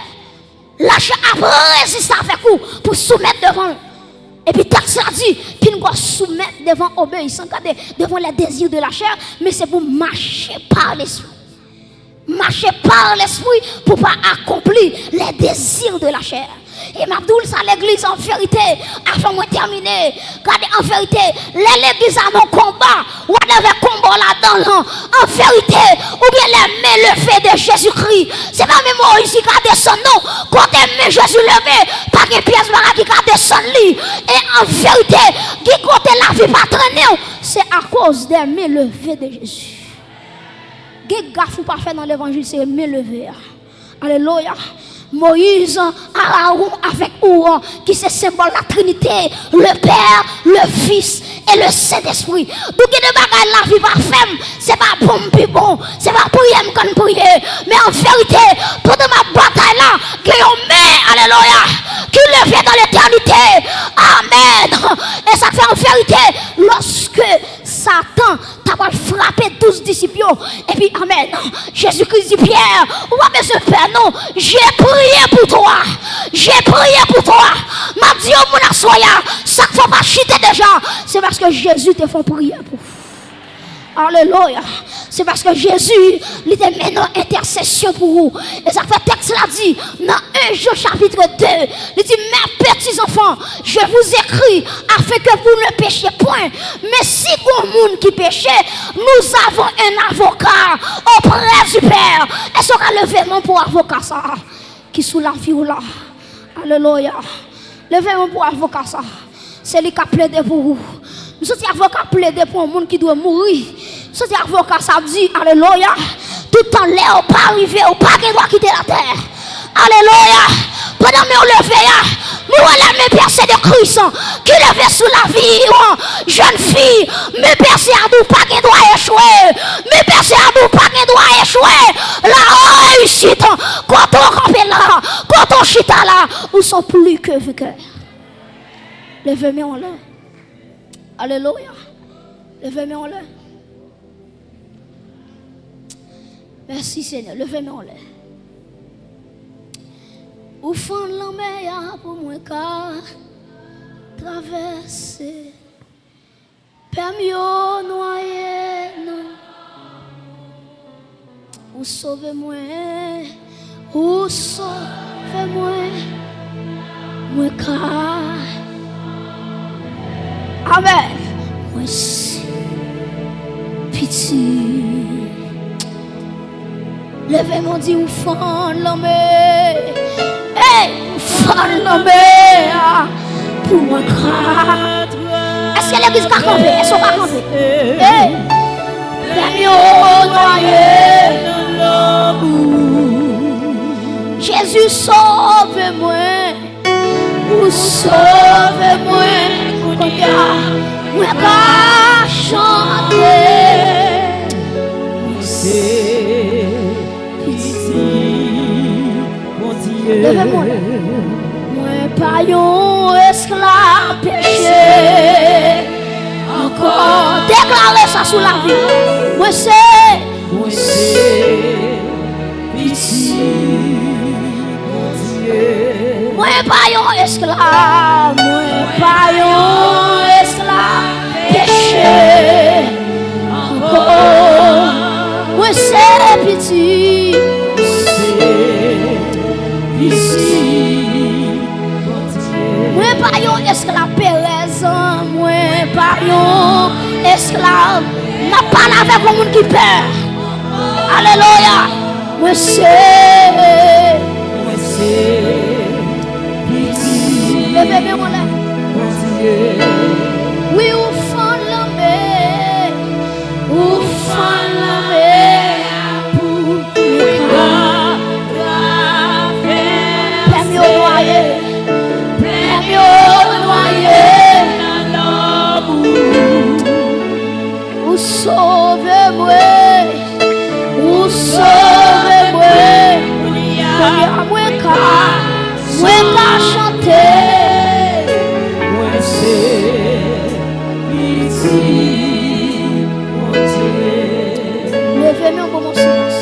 La chair a résisté avec vous pour soumettre devant. Et puis, texte a dit, puis nous doit soumettre devant obéissance, devant les désirs de la chair, mais c'est pour marcher par l'esprit. Marcher par l'esprit pour ne pas accomplir les désirs de la chair. Et Mabdoul, ça l'église en vérité, afin de terminer. Regardez, en vérité, l'église a mon combat, ou avait combat là-dedans, en vérité, ou bien les mains levées de Jésus-Christ. C'est pas même Moïse qui a descendu, non. Quand les mains Jésus levé, pas une pièce qui a descendu. Et en vérité, qui compte la vie pas traîner, c'est à cause des mains levées de Jésus. Qu'est-ce que pas fait dans l'évangile, c'est mains levées. Alléluia. Moïse, Aaron avec Ouan, qui c'est symbole de la Trinité, le Père, le Fils et le Saint-Esprit. Donc, il y a des bagages la vie parfaite, c'est pas bon, puis bon, c'est pas prier comme prier. Mais en vérité, toute ma bataille là, qui est alléluia, qui le fait dans l'éternité. Amen. Et ça fait en vérité, lorsque Satan t'a frappé 12 disciples, et puis amen. Jésus-Christ dit Pierre, ou pas besoin de Père, non, j'ai prié pour toi. J'ai prié pour toi. M'a dit au mon assoya, ça ne faut pas chiter déjà. C'est parce que Jésus te fait prier pour vous. Alléluia. C'est parce que Jésus, il te met dans intercession pour vous. Et ça fait texte là dit, dans 1 Jean chapitre 2, il dit, mes petits enfants, je vous écris afin que vous ne péchiez point. Mais si vous monde qui péchez, nous avons un avocat auprès du Père. Est-ce qu'on a levé mon pour avocat ça? Qui sous la vie ou là? Alléluia. Levez mon pour avocat ça. C'est lui qui a plaidé pour vous. Nous sommes avocats plaidés pour un monde qui doit mourir. Nous sommes avocats, ça dit, alléluia. Tout en l'air, pas arrivé, pas qui doit quitter la terre. Alléluia. Pendant que nous levons, nous allons me percer de Christ qui levait sous la vie, jeune fille, me percer à nous, pas qui doit échouer. Me percer à nous, pas qui doit échouer. La réussite, quand on campe là, quand on chita là, nous sommes plus que vainqueurs. Levez-moi en l'air. Alléluia. Levez-moi en l'air. Merci Seigneur. Levez-moi en l'air. Au fond de la mer, pour moi, car traverser. Permis au noyer, non. Ou sauvez-moi. Ou sauvez-moi. Moi, car. Amen. Moi, si pitié. Levez-moi, dit, ou fond de la mer. Hey, fond de la mer. Pour moi, car. Est-ce que l'église va camper? Est-ce qu'on va camper? Hey, permis au noyer. Jésus, sauve-moi. Ou sauve-moi. Moi, car chanter. C'est pitié, mon Dieu. Levez-moi. Moi, pas un esclave péché. Encore déclarer ça sous la vie. Moi, c'est pitié. pas un esclave, moi pas un esclave, péché encore, moi c'est petit, moi pas un esclave, Pérez, moi pas un esclave, n'a pas avec le monde qui perd, alléluia, moi c'est levez-moi là. Oui, ou fan la mer, ou fan la mer pour permis au noyer, ou sauvez-moi, ou sauvez-moi, moi qu'à chanter. Levez-moi comme un silence.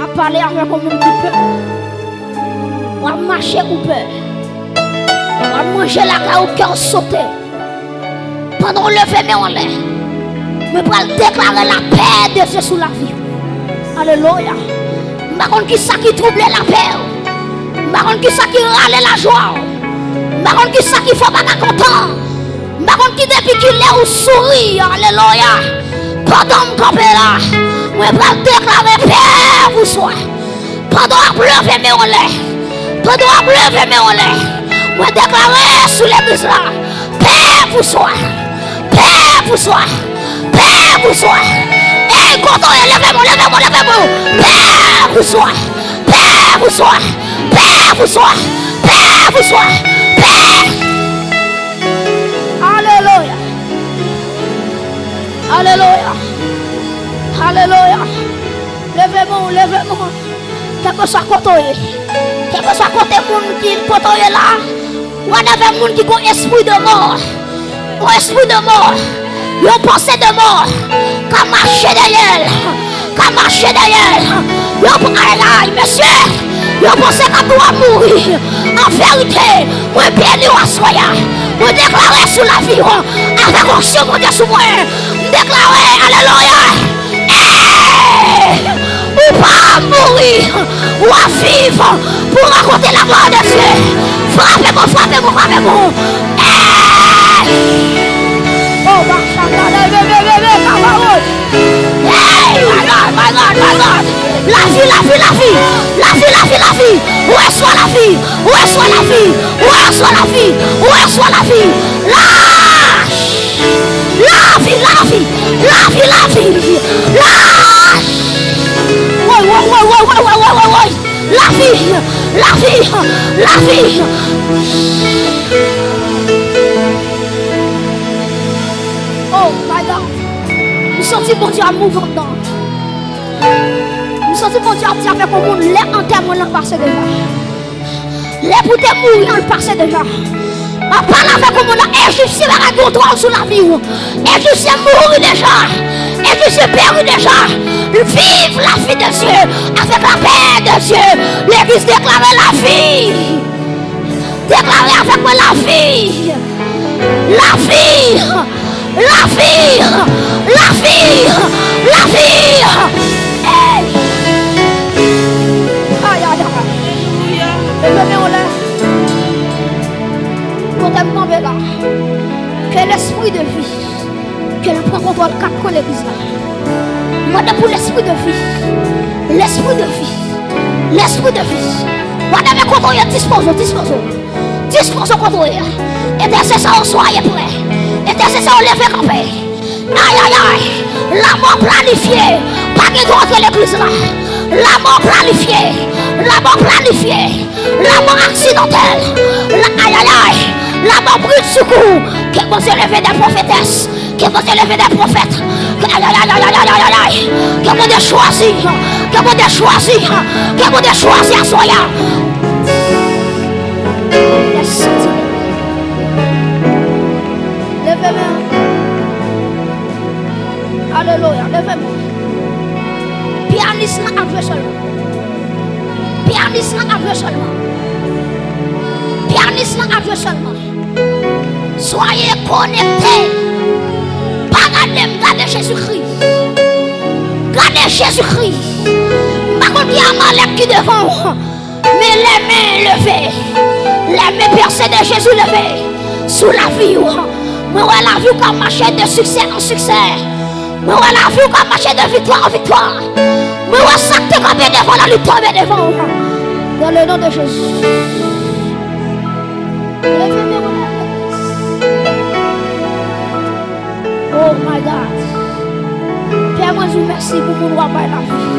À parler avec un monde qui peur. On va marcher ou peur. On va manger la caille au cœur sauté. Pendant lever-moi en l'air. Je vais déclarer la paix de Dieu sous la vie. Alléluia. Par contre, qui ça qui trouble la paix? Par contre, qui ça qui râle la joie? Par contre, qui ça qui faut pas content? Par contre, qui depuis qu'il est ou sourit? Alléluia. Pendant que je là, je vais déclarer paix pour soi. Pendant que je lève mes relais, pendant que je lève mes relais, je vais déclarer sous l'église là, paix pour soi, paix pour soi, paix pour soi. Et quand on lève-moi, paix pour soi, paix pour soi, paix pour soi, paix pour soi, paix. Alléluia. Alléluia. Alléluia. Levez-moi, levez-moi. Quel que soit côté, quel que soit côté monde qui côté là, ou avec monde qui a un esprit de mort, un esprit de mort, une pensée de mort, qu'à marcher derrière, qu'à marcher derrière, aïe, monsieur, une pensée qu'à doit mourir. En vérité, moi bien nous assoya, moi déclarer sous la vie, avec onction mon Dieu sous moi, déclarer, alléluia. Ou pas mourir, ou à vivre pour raconter la gloire de Dieu. Frappez-moi, frappez-moi, frappez-moi. Oh, my God. La vie. Où est soit la vie? Où est soit la vie? Où est soit la vie? Où est soit la vie? La vie. La vie. Oh my God. Nous sentons mon Dieu à mouvoir dedans. Nous sentons mon Dieu à dire avec mon monde, les enterrements l'ont passé déjà. Les pour te mourir l'ont passé déjà. On parle avec mon monde, Égyptien va contrôle sur la vie. Égyptien mourir déjà. Égyptien périr déjà. Vive la vie de Dieu avec la paix de Dieu. L'église déclare la vie. Déclarez avec moi la vie. La vie. Hey. Aïe. Levez-moi là. Quand elle là. Que l'esprit de vie, qu'elle prend contrôle de l'église là. Moi pour l'esprit de vie. L'esprit de vie. Madame, quand on y a disposons contre eux. Intercesseur, soyez prêts. Intercesseur, levez campé. Aïe. La mort planifiée. Pas de droit de l'église là. La mort planifiée. La mort accidentelle. Aïe. La mort brûle de secours. Que vous élevez des prophétesses. Que vous élevez des prophètes. Aïe. Que vous avez choisi. Que vous avez choisi à soya. Levez-moi. Alléluia. Levez-moi. Pianiste n'a pas joué seulement. Pianiste à Dieu seulement. Pianiste à Dieu seulement. Soyez connectés. Pas gardez Jésus-Christ. Gardez Jésus-Christ. Par contre, il y a Malek qui devant. Mais les mains levées. Les mains percées de Jésus levées. Sous la vie. Moi, la vie comme marcher de succès en succès. Moi, la vie comme marcher de victoire en victoire. Moi, ça te camper devant la lutte tomber devant. Dans le nom de Jésus. Oh my God. Père, moi, je vous remercie pour mon roi par la vie.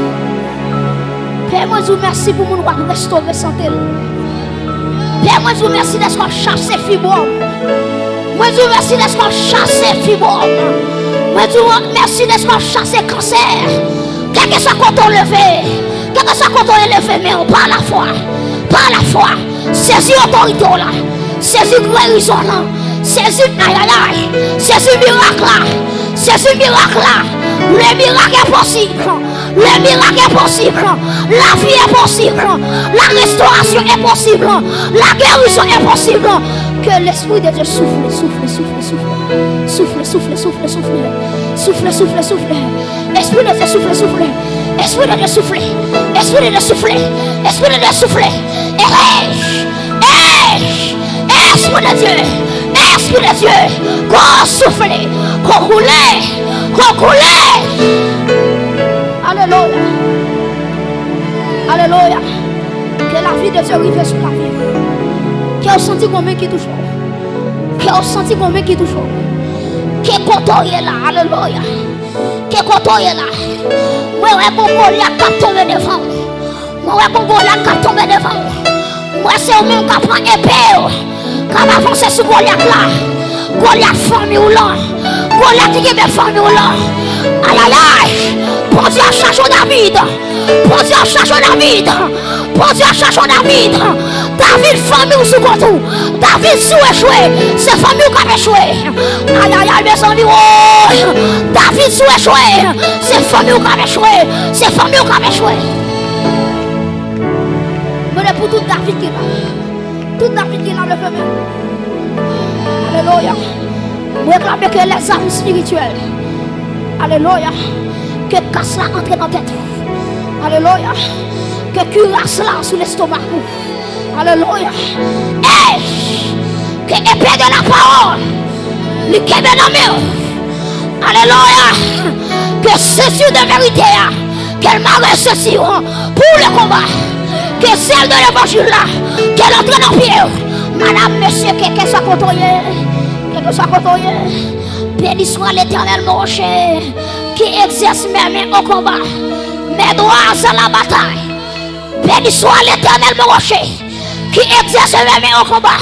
Père, moi, je vous remercie pour mon roi restaurer santé. Père, moi, je vous remercie d'être chassé fibrome. Moi, je vous remercie d'être chassé fibrome. Moi, je vous remercie d'être chassé cancer. Quel que soit quand on levé, quel que soit quand on est levé, mais on par la foi. Par la foi. Saisis l'autorité là. Saisis guérison là. Saisis aïe aïe aïe. Saisis miracle là. Saisis miracle là. Le miracle est possible. Le miracle est possible. La vie est possible. La restauration est possible. La guérison est possible. Que l'Esprit de Dieu souffle, souffle, souffle, souffle. Souffle, souffle, souffle, souffle. Souffle, souffle, souffle. Esprit de Dieu souffle, souffle. Esprit de Dieu souffle. Esprit de Dieu souffle. Esprit de Dieu souffle. Esprit de Dieu. Esprit de Dieu. Qu'on souffle. Qu'on roule. Qu'on coule. Alléluia. Alléluia. Que la vie de Dieu arrive sur la vie. Qui a senti combien qui touche. Qui a senti combien qui touche. Qui est content là. Alléluia. Qui est content là. Moi, je vais tomber devant. Moi, je vais tomber devant. Moi, c'est au même qui prend épée. Quand on avance sur Goliath là. Goliath famille ou là. Goliath qui est famille ou là. Aïe aïe aïe. Pour Dieu, cherche David. Pour Dieu, cherche David. Pour Dieu, cherche David. David, famille ou sous contour. David, sous échoué. C'est famille qui a échoué. Aïe aïe aïe, mes amis. Oh. David, sous échoué. C'est famille qui a échoué. C'est famille qui a échoué. Mais pour tout David qui est là. Tout David qui est là, le famille. Alléluia. Vous réclamez que les armes spirituelles. Alléluia. Que casse là entre dans la tête. Alléluia. Que cuirasse là sous l'estomac. Alléluia. Que épée de la parole. Le kebe dans mes. Alléluia. Que ceinture de vérité. Qu'elle m'a ceci pour le combat. Que celle de l'évangile là. Qu'elle entre dans le pied. Madame, monsieur, que soit côtoyé. Que soit côtoyé. Béni soit l'Éternel mon rocher. Qui exerce mes mains au combat. Mes doigts à la bataille. Béni soit l'Éternel mon rocher. Qui exerce mes mains au combat.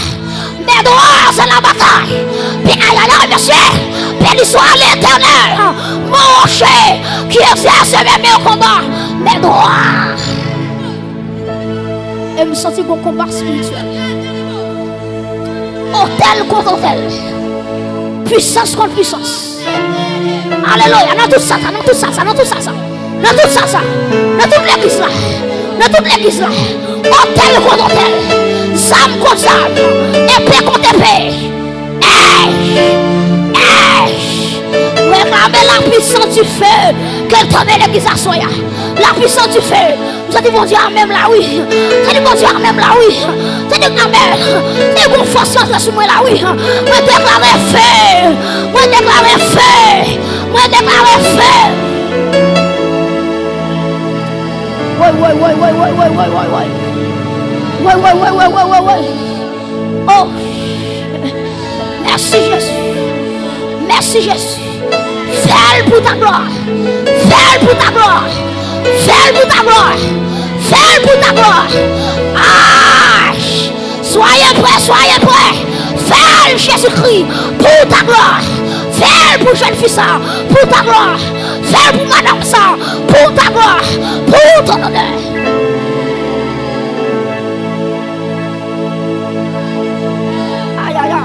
Mes doigts à la bataille. Puis aïe aïe aïe monsieur. Béni soit l'Éternel mon rocher. Qui exerce mes mains au combat. Mes doigts. Et me sentir mon combat spirituel. Hôtel contre hôtel. Puissance contre puissance. Alléluia. Dans tout ça, dans tout ça, dans tout ça, dans tout ça, dans toute l'église là, dans toute l'église là, hôtel contre hôtel, zame contre zame, épée contre épée. Réclamez la puissance du feu, qu'elle tombe l'église à soya. La puissance du feu. Vous avez dit mon Dieu, même là, oui. Vous avez dit mon Dieu, même là, oui. Vous avez dit amen. Et vous forcez entre sur moi là, oui. Moi déclare feu. Moi déclare feu. Moi déclare feu. Ouais. Oh. Merci Jésus. Merci Jésus. Fais pour ta gloire. Fais pour ta gloire. Fais pour ta gloire. Fais pour ta gloire. Ah. Soyez prêts. Fais Jésus-Christ pour ta gloire. Fais pour jeune fils ça, pour ta gloire. Fais pour madame ça, pour ta gloire. Pour ton honneur. Aïe aïe aïe.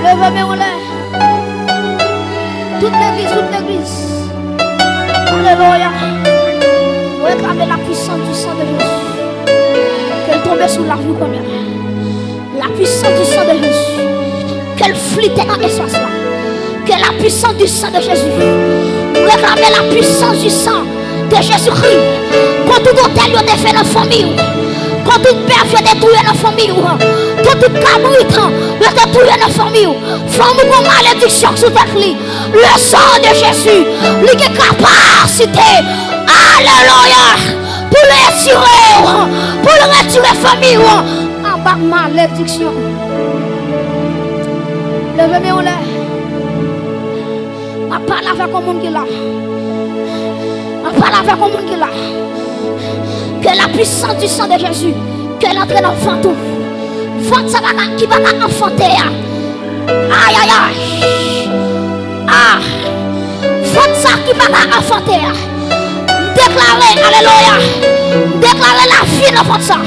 Levez-moi en l'air. Toute l'église. Alléluia. réclamer la puissance du sang de Jésus. Qu'elle tombe sur la vie comme elle. La puissance du sang de Jésus. Qu'elle flittait dans l'espace là. Que la puissance du sang de Jésus. Réclamer la puissance du sang de Jésus-Christ. Quand tout hôtel est fait dans la famille. Quand toute père est détruit dans la famille. Quand toute cabrit est détruit dans la famille. Femme ou malédiction sous ta clé. Le sang de Jésus. Il est capacité. Alléluia. Pour le retirer. Pour le retirer la famille. En bas malédiction. Levez-moi en l'air. Je parle avec le monde qui est là. Je parle avec le monde qui est là. Que la puissance du sang de Jésus, qu'elle entre dans le fantôme. Vente qui va enfanter. Aïe aïe aïe. Ah. Vente ça qui va enfanter. Déclarer, alléluia. Déclarer la vie dans votre sang.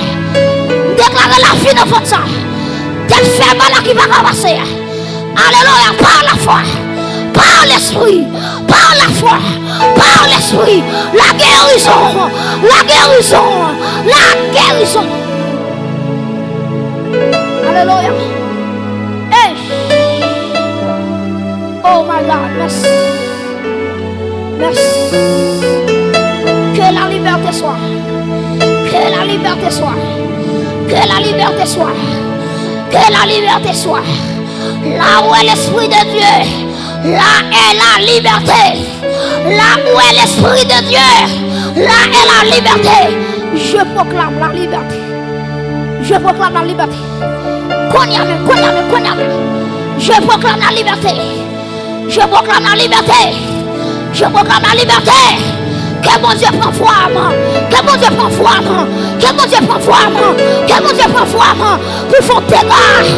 Déclarer la vie dans votre sang. Quel fait mal qui va ramasser. Alléluia, par la foi. Par l'esprit, par la foi, par l'esprit, la guérison, la guérison, la guérison. Alléluia. Hey. Oh my God, merci. Merci. Que la liberté soit. Que la liberté soit. Que la liberté soit. Que la liberté soit. Là où est l'esprit de Dieu. Là est la liberté. Là où est l'esprit de Dieu. Là est la liberté. Je proclame la liberté. Je proclame la liberté. Je proclame la liberté. Je proclame la liberté. Je proclame la liberté. Que mon Dieu prend forme. Que mon Dieu prend forme. Que mon Dieu prend forme. Que mon Dieu prend forme. Pour faire dégâts.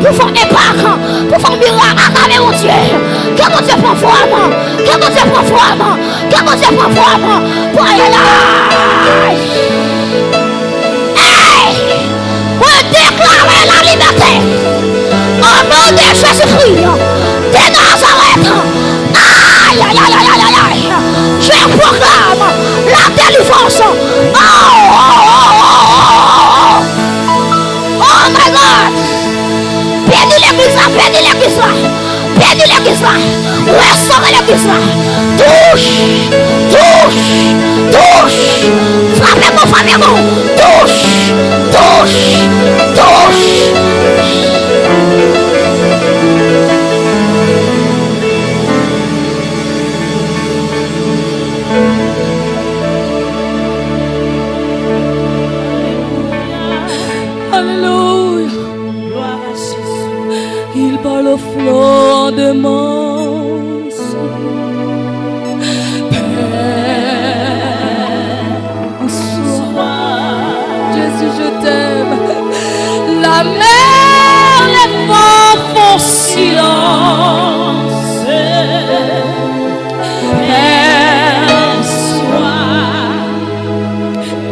Pour faire impact. Pour faire miracle. Acclamer mon Dieu. Que mon Dieu prend forme. Que mon Dieu prend forme. Que mon Dieu prend forme. Pour aller là. Hey! Pour déclarer la liberté. Au nom de Jésus-Christ. De Nazareth. Aïe, aïe, aïe, aïe, aïe, aïe. Je proclame la délivrance. Oh my God. Bénis l'église là, bénis l'église là. Bénis l'église là. Restaure l'église là. Touche, touche, touche. Frappez-moi, frappez-moi. Touche, touche, touche. Alléluia. Gloire à Jésus. Il parle au flot de mon sang. Père, sois. Jésus, je t'aime. La mer, les vents font silence. Père, sois.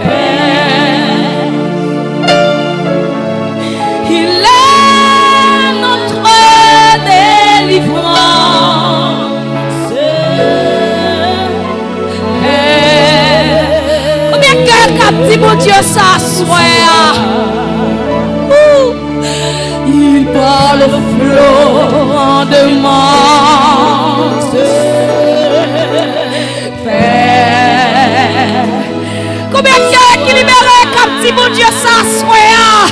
Père, il est notre délivrance. Combien quelqu'un dit mon Dieu s'assoit? Il parle au flot de mon Père. Combien quelqu'un qui libère comme dit mon Dieu s'assoit?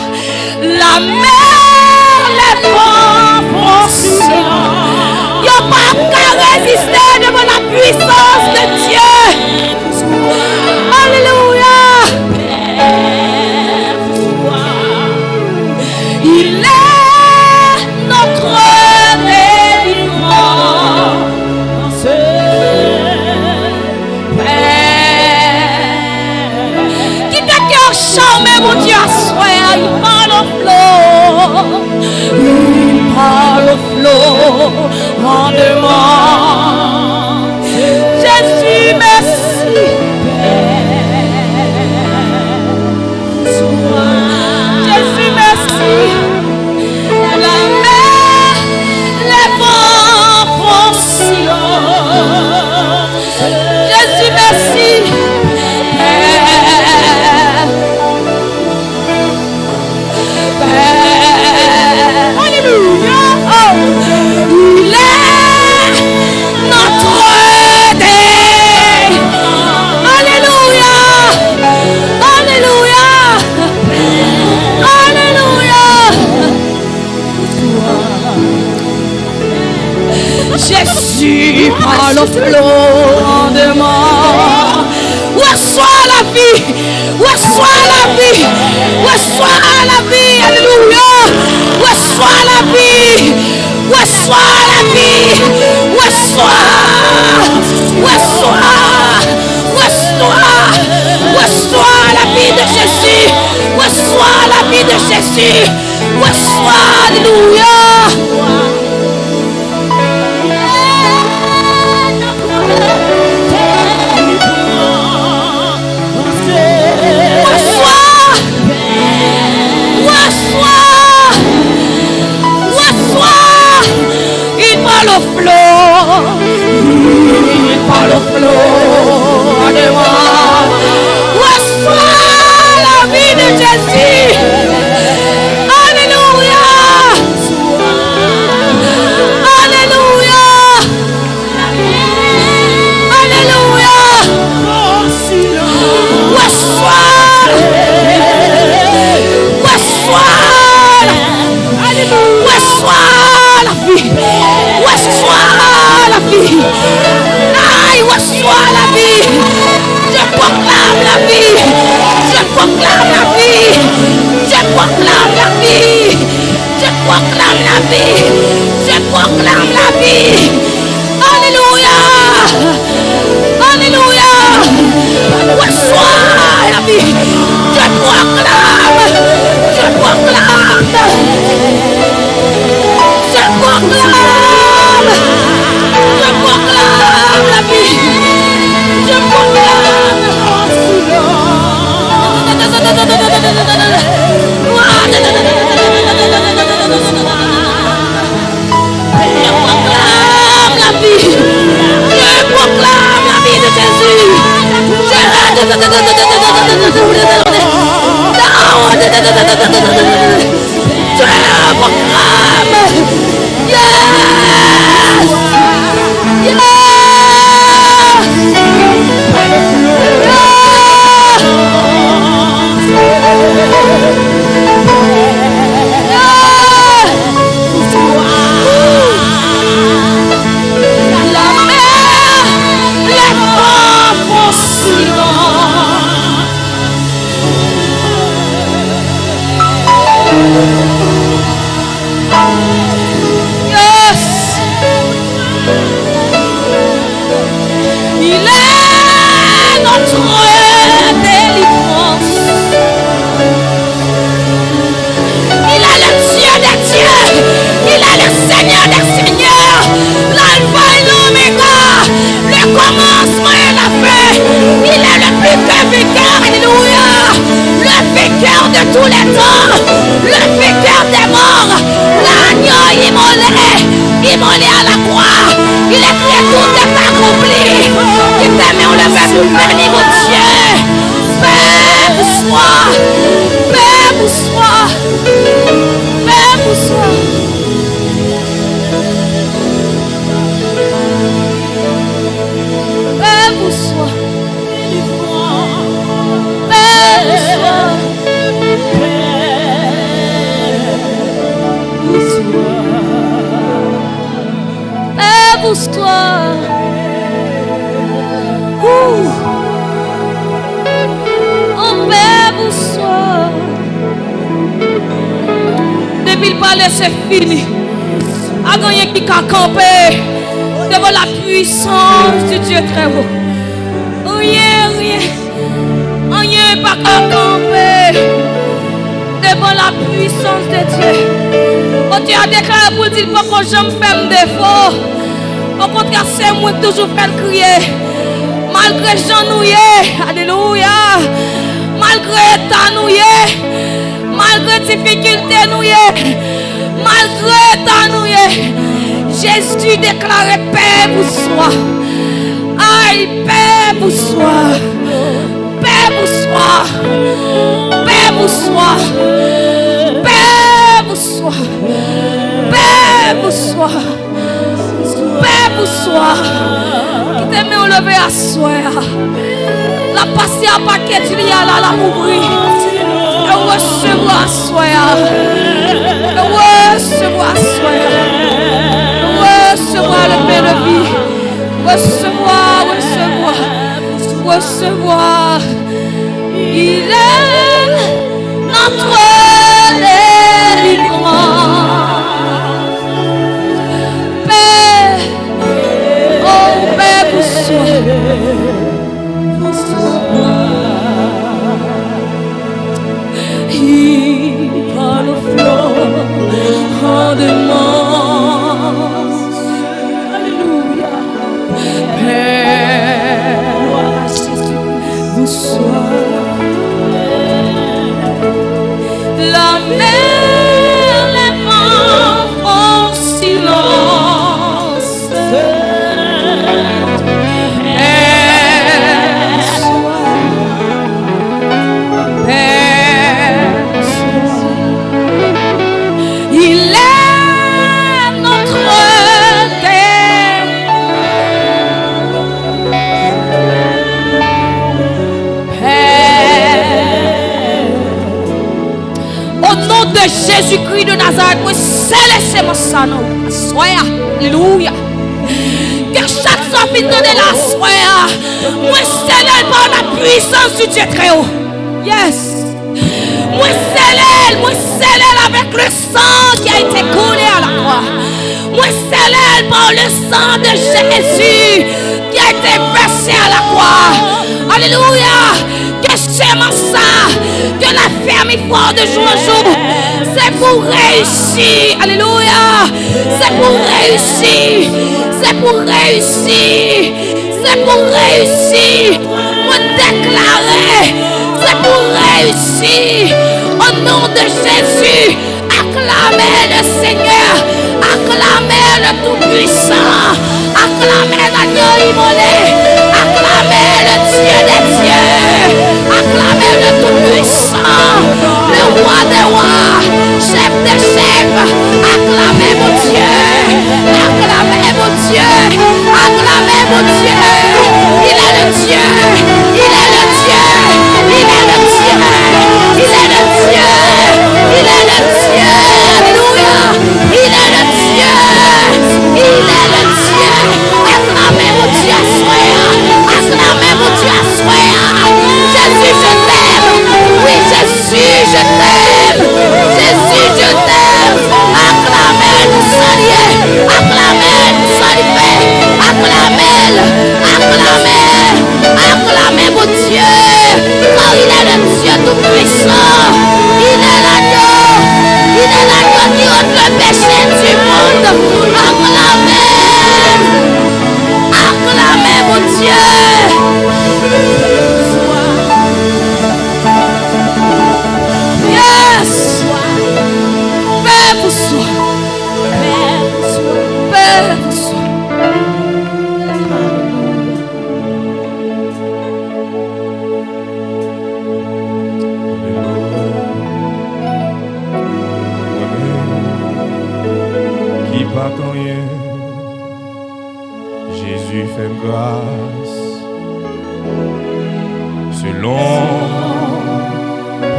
La mer, les vents font silence. Il n'y a pas qu'à résister devant la puissance de Dieu. Alléluia. Il est notre délivrance. Père, qui t'a cœur charmé, mon Dieu, assoit, il parle au flot. Il parle au flot en demande. Jésus, merci. Jésus, merci. La mer, les vents font silence. Jésus, merci. Jésus par le flot de mort. Reçois la vie, reçois la vie, reçois la vie, alléluia. Reçois la vie, reçois la vie, reçois, reçois la vie de Jésus, reçois la vie de Jésus, reçois, alléluia. Le flot de moi. Reçois la vie de Jésus. Alléluia. Alléluia. Alléluia. Reçois. Reçois la vie. Reçois la vie. Aïe, reçois la vie. Je proclame la vie. Je proclame la vie. Je proclame la vie. Je proclame la vie. Je proclame la vie. Alléluia. Alléluia. Reçois la vie. Je proclame. Je proclame. Je proclame. Je proclame la vie. Je proclame. Je proclame la vie. Je proclame la vie de Jésus. Je proclame. Yes. Yes. La mer, les vents font yes. Il est notre délivrance. Il est le Dieu des dieux. Il est le Seigneur des seigneurs. L'alpha et l'oméga. Le commencement et la fin. Il est le plus que vainqueur. Alléluia. Le vainqueur de tous les temps. Le vainqueur des morts. L'agneau immolé à la croix. Il est créé, tout est accompli. Il t'aime, on le fait pour bénir mon Dieu. Père, pour soi. Père, pour soi. Père, pour soi. Père, pour soi. Père, pour soi. Père, pousse-toi. Oh Père, pousse-toi. Depuis le palais, c'est fini. A gagné qui a campé devant la puissance du Dieu très haut. Rien pas qu'à camper devant la puissance de Dieu. Oh Dieu a déclaré pour dire pas que je me fais défaut. Au contraire, c'est moi qui toujours fais crier. Malgré Jean nouillé, alléluia. Malgré ta nouillé, malgré difficulté nouillé, malgré ta nouillé, Jésus déclarait paix pour soi. Aïe, paix pour soi. Paix pour soi. Paix pour soi. Paix pour soi. Paix pour soi. Paix pour soi. Qui t'aime au lever à soi. La passer à paquet de liens là, la ouvrir. Et recevoir à soi. Et recevoir à soi. Et recevoir le recevoir. Il est notre délivrance. Père, oh Père, vous il parle au flot en demande. Alléluia. Père, vous soyez la mer, les vents en silence. Il est notre au nom de Jésus-Christ de Nazareth, moi céleste mon sang. Soya, alléluia. Que chaque soir finit de la soya, moi céleste par la puissance du Dieu très haut. Yes. Moi céleste avec le sang qui a été coulé à la croix. Moi céleste par le sang de Jésus qui a été versé à la croix. Alléluia. Que c'est mon sang, que la ferme est forte de jour en jour. C'est pour réussir. Alléluia. C'est pour réussir. C'est pour réussir. C'est pour réussir. Pour déclarer. C'est pour réussir. Au nom de Jésus, acclamez le Seigneur. Acclamez le Tout-Puissant. Acclamez l'agneau immolé. Acclamez le Dieu des dieux. Acclamez le Tout-Puissant. Le roi des rois. Chef des chefs. Acclamez mon Dieu. Acclamez mon Dieu. Acclamez mon Dieu. Il est le Dieu. Il est le Dieu. Il est le Dieu. Il est le Dieu. Il est le Dieu. Alléluia. Il est le Dieu. Il est le Dieu. Acclamez mon Dieu à soi. Acclamez mon Dieu à soi. Jésus, je t'aime. Oui, Jésus, je t'aime. Jésus, je t'aime. Acclamez le salut. Acclamez le salut. Acclamez. Acclamez. Acclamez mon Dieu. Car il est le Dieu tout-puissant. Il est l'agneau. Il est l'agneau qui ôte le péché du monde. Acclamez. Acclamez mon Dieu. Yes. Père vous soit. Père vous soit. Qui pas ton rien, Jésus fait grâce. Selon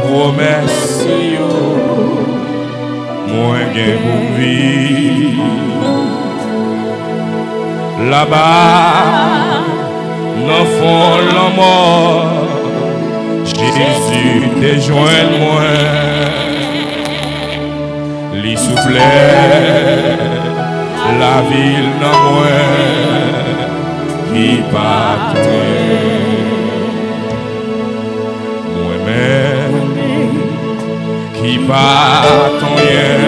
promesse, moi gain pour vivre. Là-bas, dans fond la mort, Jésus te joint moi. Li soufflait la ville dans moi qui partait. Moi-même qui partant rien,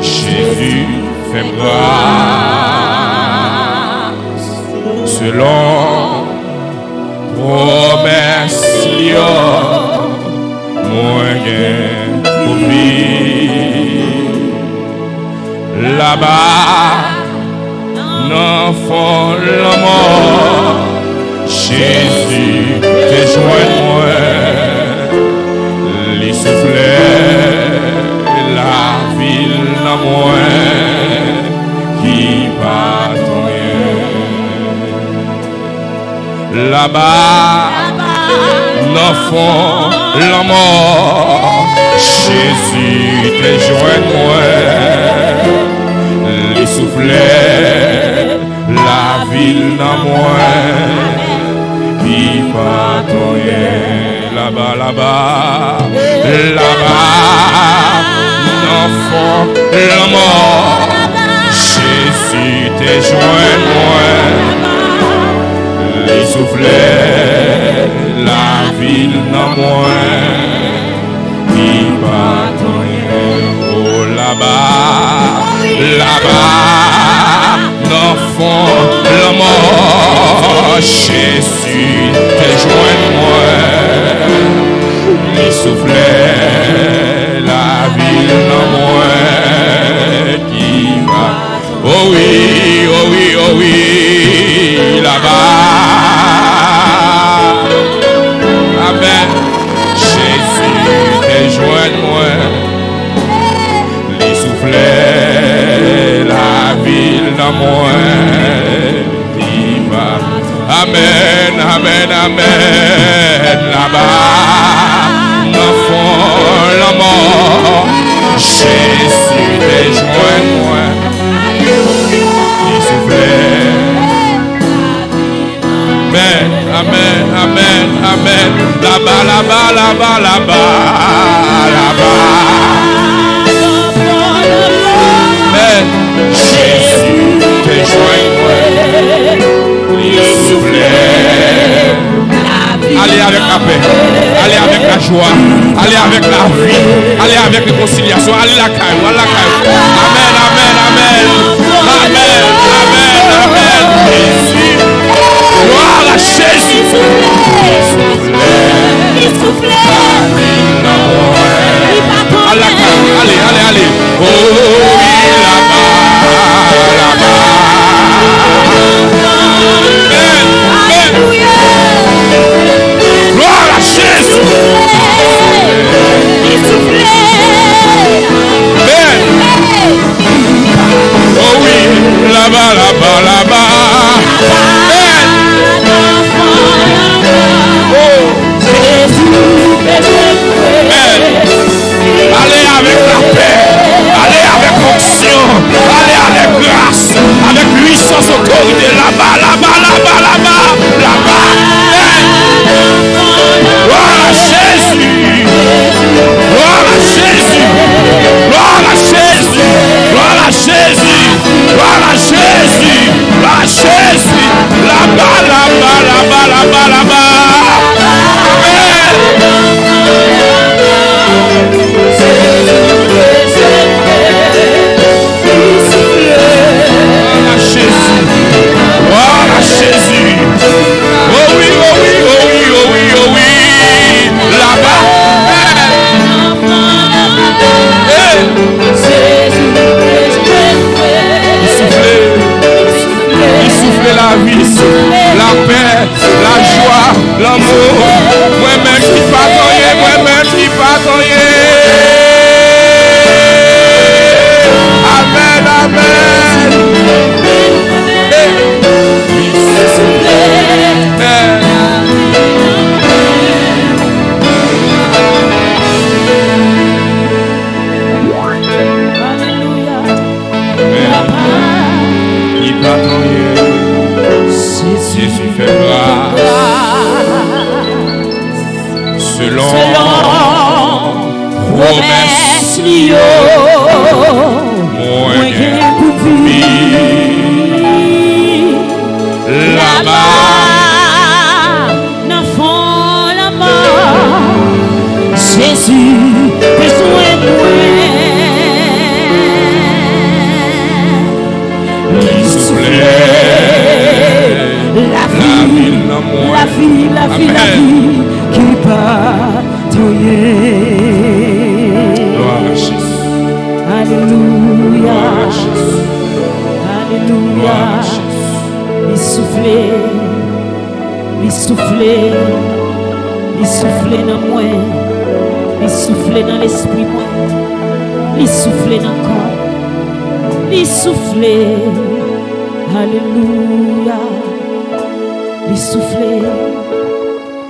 Jésus fait grâce. Selon promesse, moi gain pour vivre. Là-bas, dans fond la mort, Jésus te joint moi. Les soufflets, la ville dans moi, qui partent rien. Là-bas, dans fond la mort, Jésus te joint moi. Les soufflets, la vie ville dans moi, qui pas là-bas, là-bas, là-bas, l'enfant, la mort, Jésus t'es joint moi, les soufflets, la ville dans moi, qui pas oh là-bas, là-bas, l'enfant, la mort, Jésus t'es joint moi, les soufflets, la ville dans moi, qui va, oh oui, oh oui, oh oui, là-bas, amen, Jésus t'es joint moi, les soufflets, la ville dans moi, qui va, amen, amen, amen, là-bas, l'enfant, la mort, Jésus t'es joint moi, les soufflets, amen, amen, amen, amen, là-bas, là-bas, là-bas, là-bas, là-bas. Jésus, t'es joint moi, les soufflets. Allez avec la paix, allez avec la joie, allez avec la vie, allez avec la réconciliation, allez la caille, allez la caille. Amen, amen, amen, amen, amen, amen. Jésus, gloire à Jésus. Les soufflets, allez la caille, allez, allez, allez. Oh oui, là-bas, là-bas. Alléluia. Gloire à Jésus. Amen. Oh oui, là-bas, là-bas, là-bas. Amen. Oh. Amen. Allez avec la paix, allez avec onction, allez avec grâce, avec puissance, autorité, là-bas, là-bas, là-bas, là-bas, là-bas. Gloire à Jésus, gloire à Jésus, gloire à Jésus, gloire à Jésus, gloire à Jésus, gloire à Jésus, là-bas, là-bas, là-bas, là-bas, là-bas. Jésus. Oh oui, oh oui, oh oui, oh oui, oh oui. Là-bas. Il souffle la vie, la paix, la joie, l'amour. Moi-même qui pardonne, moi-même qui pardonne. Amen, amen. Jésus fait grâce selon promesse moyen pour vivre là-bas dans fond la mort Jésus besoin de moi. La vie qui part gloire à Jésus. Alléluia. Gloire à Alléluia. Jésus. Il souffle dans moi, il souffle dans l'esprit moi, il souffle dans le corps, il souffle. Alléluia. Il souffle.